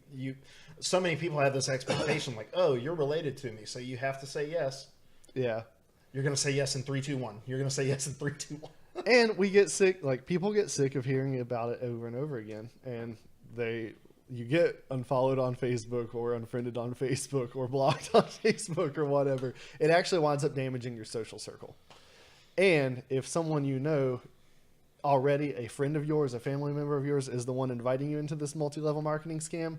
so many people have this expectation like, oh, you're related to me, so you have to say yes. Yeah. You're going to say yes in 3, 2, 1. You're going to say yes in 3, 2, 1. And we get sick. Like, people get sick of hearing about it over and over again, and you get unfollowed on Facebook or unfriended on Facebook or blocked on Facebook or whatever. It actually winds up damaging your social circle. And if someone you know already, a friend of yours, a family member of yours, is the one inviting you into this multi-level marketing scam,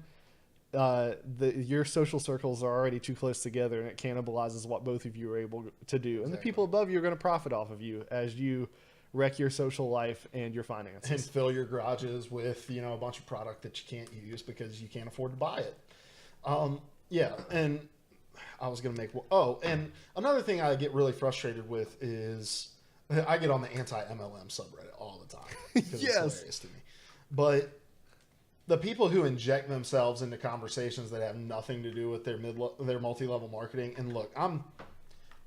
your social circles are already too close together, and it cannibalizes what both of you are able to do. And the people above you are going to profit off of you as you wreck your social life and your finances. And fill your garages with, a bunch of product that you can't use because you can't afford to buy it. Yeah, and I was going to make... Oh, and another thing I get really frustrated with is... I get on the anti-MLM subreddit all the time. Because Yes. It's hilarious to me. But the people who inject themselves into conversations that have nothing to do with their multi-level marketing... And look,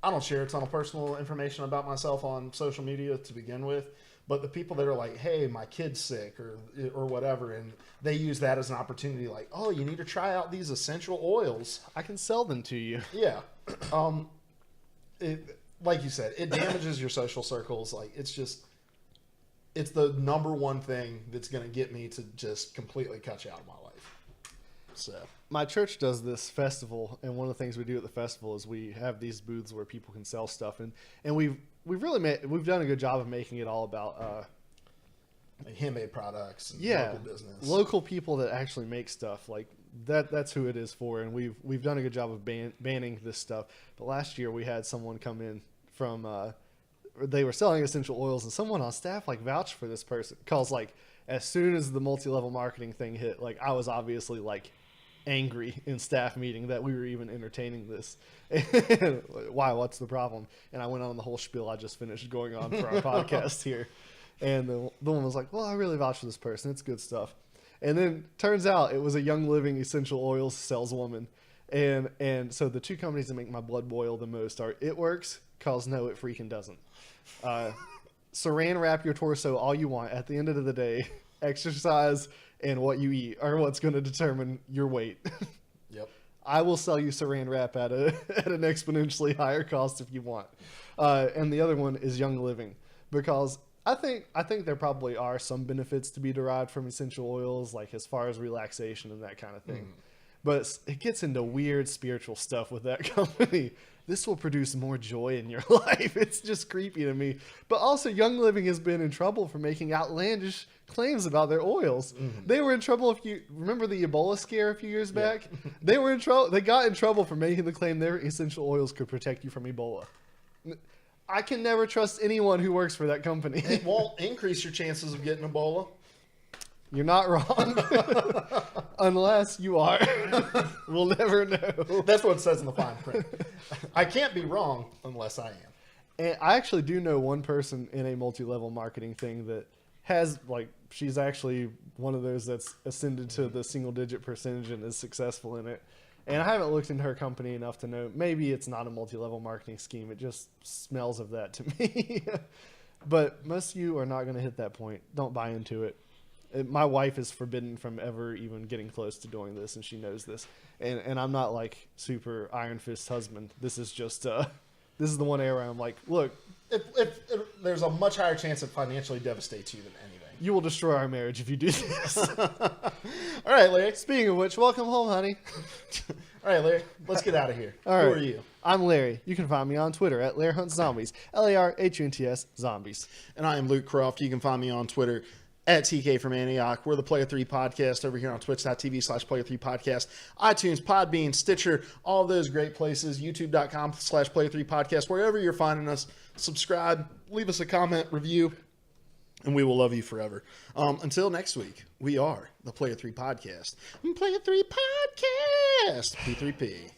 I don't share a ton of personal information about myself on social media to begin with, but the people that are like, hey, my kid's sick or whatever, and they use that as an opportunity like, oh, you need to try out these essential oils. I can sell them to you. Yeah. Like you said, it damages your social circles. Like, it's the number one thing that's going to get me to just completely cut you out of my life. So my church does this festival, and one of the things we do at the festival is we have these booths where people can sell stuff, and we've done a good job of making it all about like handmade products and local business. Local people that actually make stuff. Like that's who it is for, and we've done a good job of banning this stuff. But last year we had someone come in from they were selling essential oils, and someone on staff like vouched for this person, because like as soon as the multi-level marketing thing hit, like I was obviously like angry in staff meeting that we were even entertaining this. Why? What's the problem? And I went on the whole spiel I just finished going on for our podcast here. And the woman was like, well, I really vouch for this person. It's good stuff. And then turns out it was a Young Living essential oils saleswoman. And so the two companies that make my blood boil the most are It Works, cause no, it freaking doesn't. Saran wrap your torso all you want. At the end of the day, exercise and what you eat are what's going to determine your weight. Yep. I will sell you saran wrap at an exponentially higher cost if you want. And the other one is Young Living, because I think there probably are some benefits to be derived from essential oils, like as far as relaxation and that kind of thing. But it gets into weird spiritual stuff with that company. This will produce more joy in your life. It's just creepy to me. But also, Young Living has been in trouble for making outlandish claims about their oils. They were in trouble. If you remember the Ebola scare a few years back, they were in trouble. They got in trouble for making the claim their essential oils could protect you from Ebola. I can never trust anyone who works for that company. It won't increase your chances of getting Ebola. You're not wrong. Unless you are. We'll never know. That's what it says in the fine print. I can't be wrong unless I am. And I actually do know one person in a multi-level marketing thing that has, like, she's actually one of those that's ascended to the single-digit percentage and is successful in it. And I haven't looked into her company enough to know. Maybe it's not a multi-level marketing scheme. It just smells of that to me. But most of you are not going to hit that point. Don't buy into it. My wife is forbidden from ever even getting close to doing this, and she knows this. And I'm not like super iron fist husband. This is just this is the one area where I'm like, look, If there's a much higher chance it financially devastates you than anything. you will destroy our marriage if you do this. All right, Larry. Speaking of which, welcome home, honey. All right, Larry. Let's get out of here. All right. Who are you? I'm Larry. You can find me on Twitter at LarryHuntsZombies. LarHunts Zombies. And I am Luke Croft. You can find me on Twitter at TK from Antioch. We're the Player 3 Podcast over here on twitch.tv/Player3Podcast, iTunes, Podbean, Stitcher, all those great places, youtube.com/Player3Podcast, wherever you're finding us. Subscribe, leave us a comment, review, and we will love you forever. Until next week, we are the Player 3 Podcast. Player 3 Podcast, P3P.